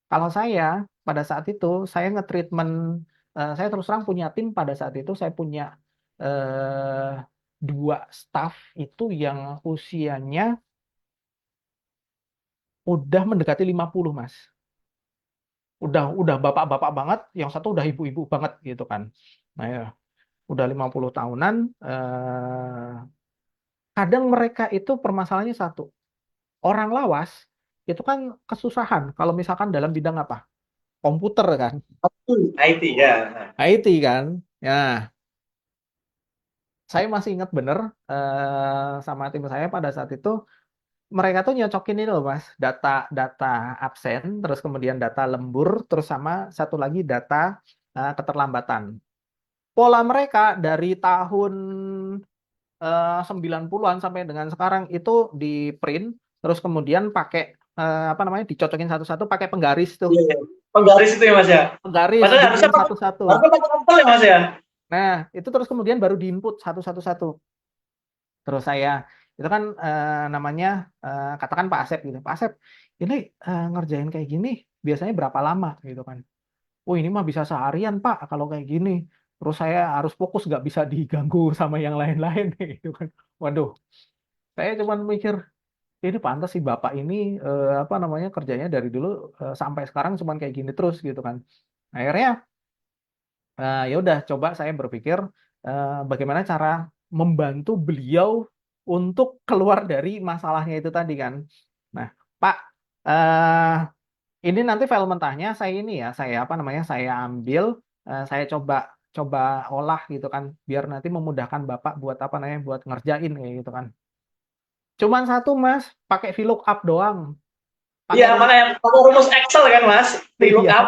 kalau saya pada saat itu saya nge-treatment, saya terus terang punya tim pada saat itu saya punya eh, 2 staff itu yang usianya udah mendekati 50 Mas. Udah bapak-bapak banget, yang satu udah ibu-ibu banget gitu kan. Nah ya, udah 50 tahunan, kadang mereka itu permasalahannya satu, orang lawas itu kan kesusahan kalau misalkan dalam bidang apa? Komputer kan, IT ya. IT kan. Ya, saya masih ingat bener sama tim saya pada saat itu mereka tuh nyocokin ini loh Mas, data data absen, terus kemudian data lembur, terus sama satu lagi data keterlambatan. Pola mereka dari tahun 90-an sampai dengan sekarang itu di print terus kemudian pakai apa namanya dicocokin satu-satu pakai penggaris tuh. Iya, iya. Penggaris itu ya Mas ya. Penggaris Padahal di harusnya print satu-satu. pakai kompel ya Mas ya. Nah, itu terus kemudian baru diinput satu-satu. Terus saya itu kan namanya katakan Pak Asep gitu. Pak Asep, ini ngerjain kayak gini biasanya berapa lama gitu kan. Oh ini mah bisa seharian Pak kalau kayak gini. Terus saya harus fokus nggak bisa diganggu sama yang lain-lain gitu kan. Waduh, saya cuma mikir ini pantas sih Bapak ini apa namanya kerjanya dari dulu sampai sekarang cuma kayak gini terus gitu kan. Akhirnya ya udah coba saya berpikir bagaimana cara membantu beliau untuk keluar dari masalahnya itu tadi kan. Nah, Pak, eh, ini nanti file mentahnya saya ini ya, saya apa namanya, saya ambil, saya coba coba olah gitu kan, biar nanti memudahkan Bapak buat apa namanya, buat ngerjain kayak gitu kan. Cuman satu Mas, pakai VLOOKUP doang, pakai Iya, mana yang pakai rumus Excel kan Mas? iya, VLOOKUP,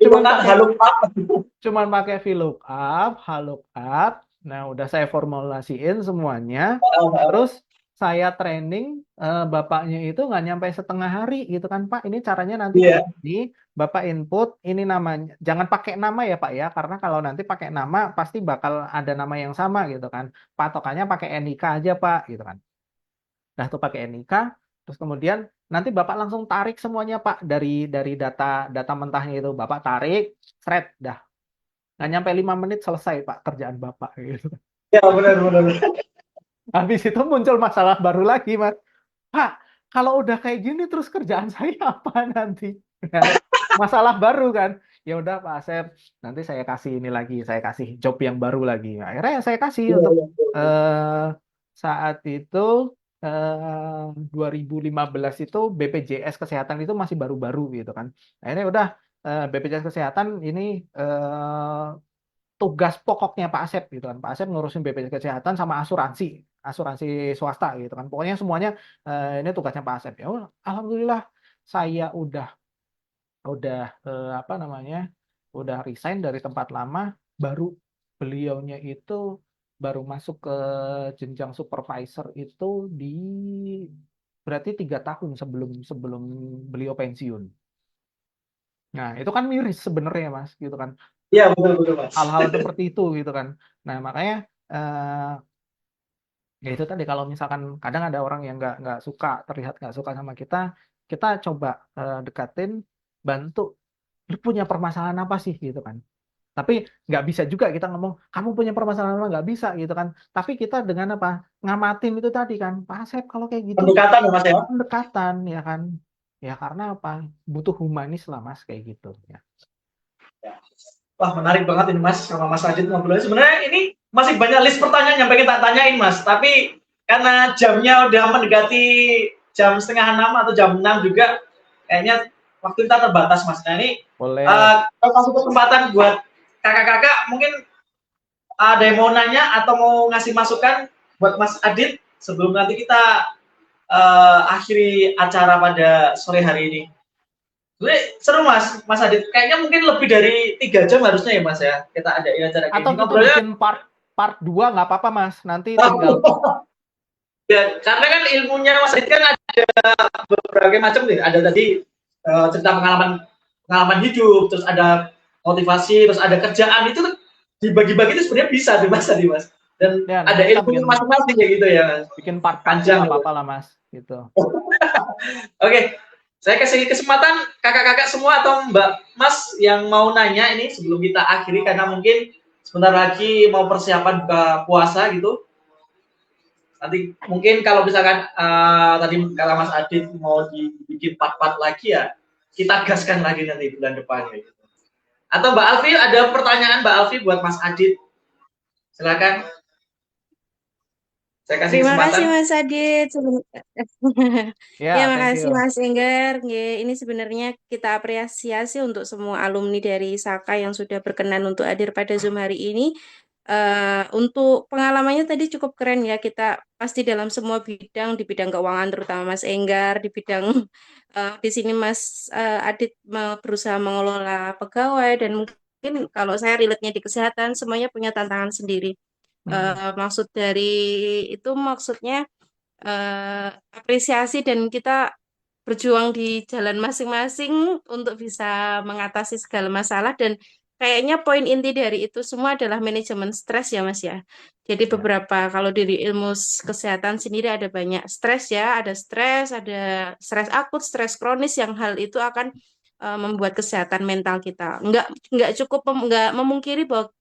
cuman VLOOKUP, pakai HLOOKUP. cuman pakai VLOOKUP, HLOOKUP. Nah, udah saya formulasiin semuanya. Terus saya training bapaknya itu nggak nyampe setengah hari gitu kan Pak. Ini caranya nanti kayak Iya. gini. Bapak input ini namanya. Jangan pakai nama ya Pak ya, karena kalau nanti pakai nama pasti bakal ada nama yang sama gitu kan. Patokannya pakai NIK aja Pak gitu kan. Nah, tuh pakai NIK. Terus kemudian nanti Bapak langsung tarik semuanya Pak dari data data mentahnya itu. Bapak tarik, thread dah. Nggak nyampe 5 menit selesai Pak kerjaan Bapak gitu. Ya, benar benar. Habis itu muncul masalah baru lagi Mas. Pak, kalau udah kayak gini terus kerjaan saya apa nanti? Kan? Masalah baru kan. Ya udah Pak Asep, nanti saya kasih ini lagi, saya kasih job yang baru lagi. Akhirnya saya kasih Iya, untuk iya, eh, saat itu 2015 itu BPJS Kesehatan itu masih baru-baru gitu kan. Akhirnya udah BPJS Kesehatan ini tugas pokoknya Pak Asep gitu kan. Pak Asep ngurusin BPJS Kesehatan sama asuransi, asuransi swasta gitu kan. Pokoknya semuanya ini tugasnya Pak Asep. Ya udah, alhamdulillah saya udah apa namanya? Udah resign dari tempat lama, baru beliaunya itu baru masuk ke jenjang supervisor itu di berarti 3 tahun sebelum sebelum beliau pensiun. Nah, itu kan miris sebenarnya Mas, gitu kan. iya, betul betul Mas. Hal-hal seperti itu gitu kan. Nah, makanya eh, ya itu tadi kalau misalkan kadang ada orang yang nggak suka terlihat nggak suka sama kita, kita coba dekatin, bantu. Lu punya permasalahan apa sih gitu kan? Tapi nggak bisa juga kita ngomong kamu punya permasalahan apa nggak bisa gitu kan. Tapi kita dengan apa ngamatin itu tadi kan, Pak Asep kalau kayak gitu Pendekatan ya Mas ya. pendekatan ya kan. Ya karena apa? Butuh humanis lah Mas kayak gitu ya. Wah, menarik banget ini Mas sama Mas Adit ngobrolnya. Sebenarnya ini masih banyak list pertanyaan yang pengen tak tanyain Mas, tapi karena jamnya udah mendekati jam setengah 6 atau jam 6 juga, kayaknya waktu kita terbatas Mas. Nah ini Boleh. kalau kasih kesempatan buat kakak-kakak, mungkin ada yang mau nanya atau mau ngasih masukan buat Mas Adit sebelum nanti kita akhiri acara pada sore hari ini. Sebenarnya seru Mas, Mas Adit. Kayaknya mungkin lebih dari 3 jam harusnya ya Mas ya. Kita ada acara kayak Atau ini kita ngobrolnya. bikin part part 2 nggak apa-apa Mas. Nanti tinggal Ya, karena kan ilmunya Mas Adit kan ada berbagai macam nih. Ada tadi cerita pengalaman pengalaman hidup, terus ada motivasi, terus ada kerjaan itu dibagi-bagi itu sebenarnya bisa tuh Mas tadi Mas. Dan ya ada nanti kita ilmunya masing-masing kayak gitu ya Mas. bikin part-partnya Panjang nggak gitu. apa-apa lah Mas gitu. Oke, saya kasih kesempatan kakak-kakak semua atau Mbak Mas yang mau nanya ini sebelum kita akhiri karena mungkin sebentar lagi mau persiapan buka puasa gitu. Nanti mungkin kalau misalkan tadi kata Mas Adit mau dibikin part-part lagi ya, kita gaskan lagi nanti bulan depan gitu. Atau Mbak Alfi ada pertanyaan Mbak Alfi buat Mas Adit. Silakan. Saya kasih Terima kasih kesempatan. Mas Adit. Ya, Ya, thank makasih you. Mas Enggar. Nggih, ini sebenarnya kita apresiasi untuk semua alumni dari Saka yang sudah berkenan untuk hadir pada Zoom hari ini. Untuk pengalamannya tadi cukup keren ya. Kita pasti dalam semua bidang, di bidang keuangan terutama Mas Enggar, di bidang di sini Mas Adit berusaha mengelola pegawai dan mungkin kalau saya relate-nya di kesehatan, semuanya punya tantangan sendiri. Hmm. Maksud dari itu maksudnya eh, apresiasi dan kita berjuang di jalan masing-masing untuk bisa mengatasi segala masalah dan kayaknya poin inti dari itu semua adalah manajemen stres ya Mas ya. Jadi Ya, beberapa kalau dari ilmu kesehatan sendiri ada banyak stres ya, ada stres akut, stres kronis yang hal itu akan membuat kesehatan mental kita. Nggak cukup nggak memungkiri bahwa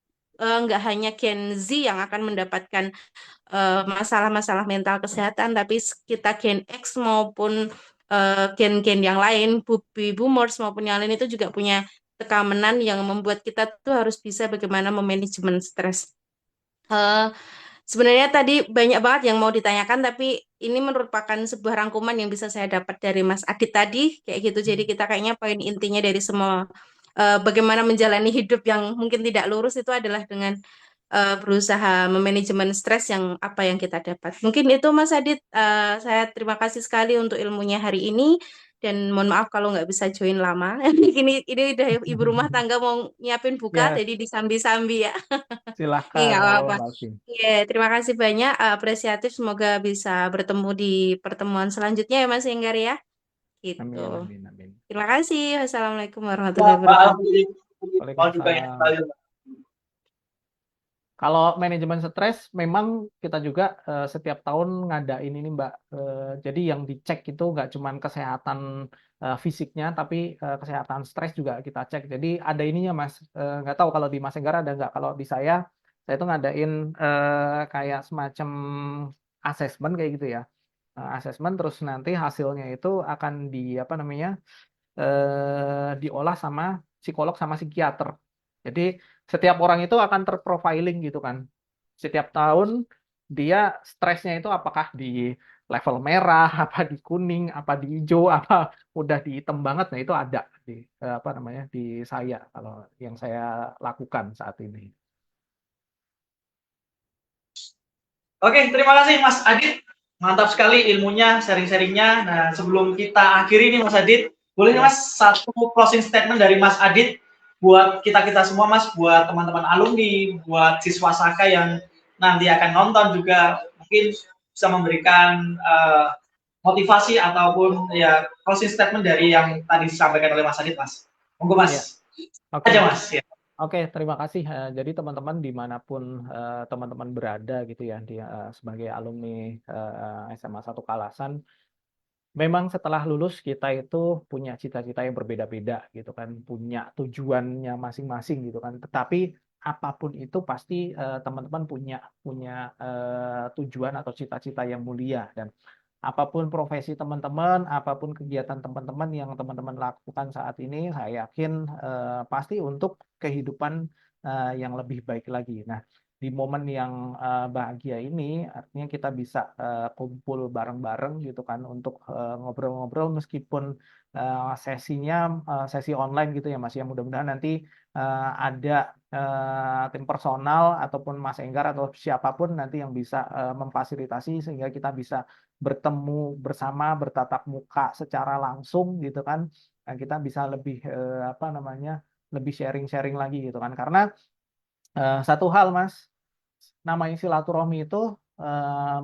nggak hanya Gen Z yang akan mendapatkan masalah-masalah mental kesehatan, tapi kita Gen X maupun gen-gen yang lain, baby boomers maupun yang lain itu juga punya tekanan yang membuat kita tuh harus bisa bagaimana memanajemen stres. Eh, Sebenarnya tadi banyak banget yang mau ditanyakan, tapi ini merupakan sebuah rangkuman yang bisa saya dapat dari Mas Adit tadi, kayak gitu. Jadi kita kayaknya poin intinya dari semua bagaimana menjalani hidup yang mungkin tidak lurus itu adalah dengan berusaha memanajemen stres yang apa yang kita dapat. Mungkin itu Mas Adit, saya terima kasih sekali untuk ilmunya hari ini dan mohon maaf kalau nggak bisa join lama. Ini udah ibu rumah tangga mau nyiapin buka, ya jadi disambi-sambi ya. Ini silahkan nggak nggak apa-apa. apa-apa, Alvin. Iya, terima kasih banyak, apresiatif. Semoga bisa bertemu di pertemuan selanjutnya ya Mas Enggar ya. Gitu. Amin, amin, amin. Terima kasih. Wassalamualaikum warahmatullahi Mbak wabarakatuh. Alfi mau ditanya Waalaikumsalam. sekali. Kalau manajemen stres, memang kita juga setiap tahun ngadain ini, Mbak. Jadi yang dicek itu nggak cuma kesehatan fisiknya, tapi kesehatan stres juga kita cek. Jadi ada ininya, Mas. Nggak tahu kalau di Mas Enggara ada nggak. Kalau di saya itu ngadain kayak semacam asesmen kayak gitu ya. asesmen terus nanti hasilnya itu akan apa namanya, diolah sama psikolog sama psikiater. Jadi setiap orang itu akan terprofiling gitu kan. Setiap tahun dia stresnya itu apakah di level merah, apa di kuning, apa di hijau, apa udah di hitam banget. Nah itu ada di apa namanya di saya kalau yang saya lakukan saat ini. Oke, terima kasih Mas Adit. Mantap sekali ilmunya, sharing-sharingnya. Nah, sebelum kita akhiri nih Mas Adit, boleh Ya. Mas satu closing statement dari Mas Adit buat kita-kita semua Mas, buat teman-teman alumni, buat siswa Saka yang nanti akan nonton juga, mungkin bisa memberikan motivasi ataupun ya closing statement dari yang tadi disampaikan oleh Mas Adit Mas. Monggo Mas. Ya. Oke. Aja Mas. Ya. Oke, terima kasih. Jadi teman-teman dimanapun teman-teman berada gitu ya, sebagai alumni SMA 1 Kalasan, memang setelah lulus kita itu punya cita-cita yang berbeda-beda gitu kan, punya tujuannya masing-masing gitu kan. Tetapi apapun itu pasti teman-teman punya tujuan atau cita-cita yang mulia, dan apapun profesi teman-teman, apapun kegiatan teman-teman yang teman-teman lakukan saat ini, saya yakin pasti untuk kehidupan yang lebih baik lagi. Nah, di momen yang bahagia ini, artinya kita bisa kumpul bareng-bareng gitu kan untuk ngobrol-ngobrol meskipun sesinya sesi online gitu ya Mas ya. Mudah-mudahan nanti ada tim personal ataupun Mas Enggar atau siapapun nanti yang bisa memfasilitasi sehingga kita bisa bertemu bersama, bertatap muka secara langsung gitu kan. Nah, kita bisa lebih apa namanya, lebih sharing-sharing lagi gitu kan. Karena satu hal Mas, namanya silaturahmi itu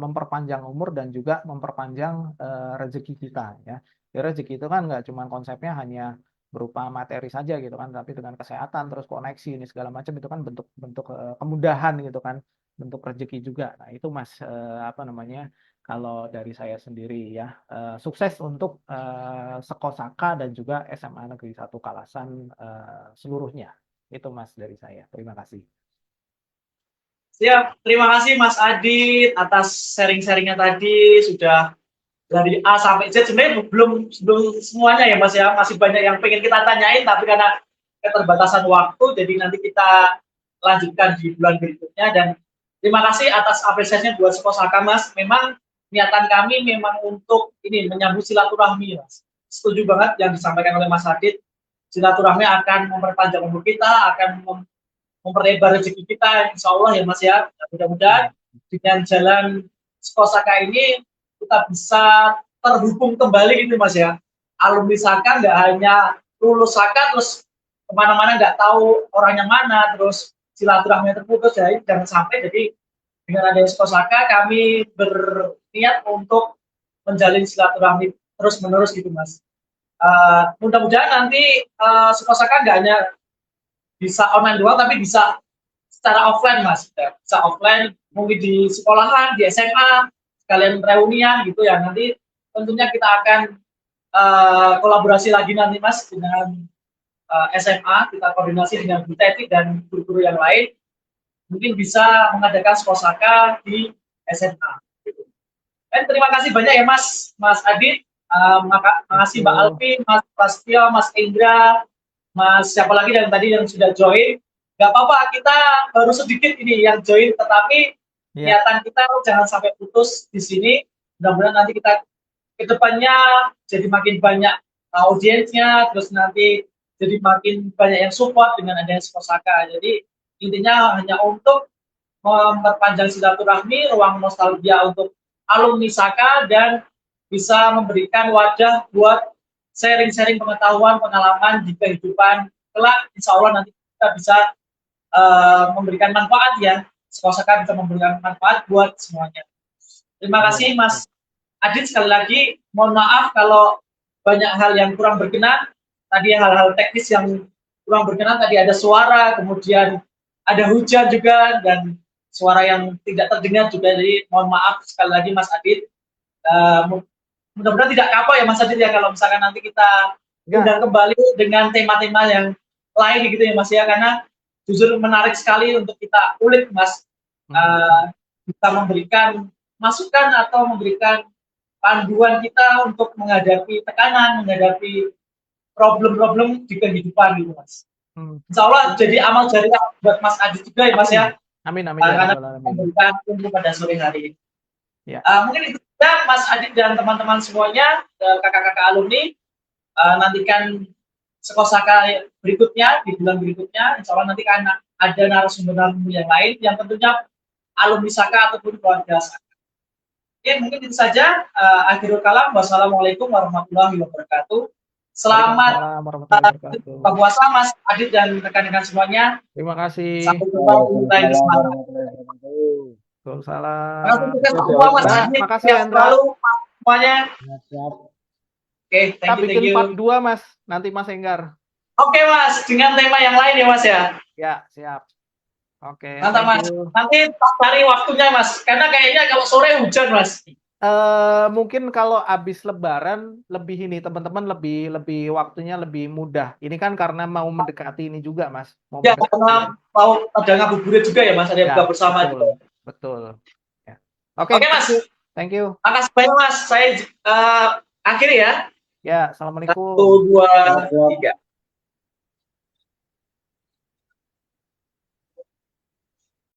memperpanjang umur dan juga memperpanjang rezeki kita ya. Ya, rezeki itu kan nggak cuma konsepnya hanya berupa materi saja gitu kan, tapi dengan kesehatan terus koneksi ini segala macam itu kan bentuk-bentuk kemudahan gitu kan, bentuk rezeki juga. Nah itu Mas apa namanya, kalau dari saya sendiri ya, sukses untuk Sekosaka dan juga SMA Negeri 1 Kalasan seluruhnya. Itu Mas dari saya. Terima kasih. Siap, terima kasih Mas Adit atas sharing-sharingnya tadi, sudah dari A sampai Z. Sebenarnya belum semuanya ya Mas ya, masih banyak yang pengen kita tanyain, tapi karena keterbatasan waktu, jadi nanti kita lanjutkan di bulan berikutnya. Dan terima kasih atas apresiasinya buat Sekosaka Mas. Memang niatan kami memang untuk ini menyambut silaturahmi Mas. Setuju banget yang disampaikan oleh Mas Adit. Silaturahmi akan memperpanjang umur kita, akan memperlebar rezeki kita, insya Allah ya Mas ya. Mudah-mudahan dengan jalan Sekosaka ini kita bisa terhubung kembali gitu Mas ya. Alumni Saka nggak hanya lulus Saka terus kemana-mana nggak tahu orangnya mana, terus silaturahmi terputus, jadi jangan sampai. Jadi dengan adanya Sekosaka kami berniat untuk menjalin silaturahmi terus menerus gitu Mas. Mudah-mudahan nanti Sekosaka nggak hanya bisa online doang, tapi bisa secara offline Mas, bisa offline mungkin di sekolahan, di SMA, sekalian reunian gitu ya. Nanti tentunya kita akan kolaborasi lagi nanti Mas dengan SMA, kita koordinasi dengan Bu Teti dan guru-guru yang lain, mungkin bisa mengadakan Sekosaka di SMA. Dan terima kasih banyak ya Mas Adit, makasih Mbak Alfi, Mas Prastio, Mas Indra, Mas siapa lagi yang tadi yang sudah join. Gak apa-apa, kita baru sedikit ini yang join, tetapi niatan kita jangan sampai putus di sini. Mudah-mudahan nanti kita ke depannya jadi makin banyak audiensnya, terus nanti jadi makin banyak yang support dengan adanya Sekosaka. Jadi intinya hanya untuk memperpanjang silaturahmi, ruang nostalgia untuk alumni Saka, dan bisa memberikan wadah buat sharing-sharing pengetahuan, pengalaman di kehidupan kelak. Insya Allah nanti kita bisa memberikan manfaat ya. Sekosaka bisa memberikan manfaat buat semuanya. Terima kasih Mas Adit sekali lagi. Mohon maaf kalau banyak hal yang kurang berkenan. Tadi hal-hal teknis yang kurang berkenan. Tadi ada suara, kemudian ada hujan juga, dan suara yang tidak terdengar juga. Jadi mohon maaf sekali lagi Mas Adit. Mudah-mudahan tidak kapok ya Mas Adit ya, kalau misalkan nanti kita undang kembali dengan tema-tema yang lain gitu ya Mas ya, karena jujur menarik sekali untuk kita ulik Mas. Kita memberikan masukan atau memberikan panduan kita untuk menghadapi tekanan, menghadapi problem-problem di kehidupan gitu Mas. Insya Allah jadi amal jariah buat Mas Adit juga ya Mas ya. Amin, amin. Karena Ya, amin. memberikan ilmu pada sore hari ini. Ya. Mungkin itu saja Mas Adit dan teman-teman semuanya, kakak-kakak alumni, nantikan sekosaka berikutnya, di bulan berikutnya, insya Allah nanti kan ada narasumber-narasumber yang lain, yang tentunya alumni Saka ataupun keluarga Saka. Oke, mungkin itu saja. Akhirul kalam, wassalamualaikum warahmatullahi wabarakatuh. Selamat buka puasa Mas Adit dan rekan-rekan semuanya. Terima kasih. Sampai jumpa di lain kesempatan. Waalaikumsalam. Terima kasih Hendra. Semuanya. Oke, kita bikin you. part 2 Mas, nanti Mas Enggar. Oke Mas, dengan tema yang lain ya Mas ya. Ya, siap. Oke. Mantap Mas. Nanti cari waktunya Mas, karena kayaknya kalau sore hujan Mas. Mungkin kalau habis Lebaran lebih ini teman-teman lebih waktunya lebih mudah. Ini kan karena mau mendekati ini juga Mas. Ya, karena mau ada ngabuburit juga ya Mas, ada buka bersama. Betul. Ya. Oke Mas. Thank you. Makasih banyak Mas. Saya akhiri ya. Ya, assalamualaikum. 1, 2, 3.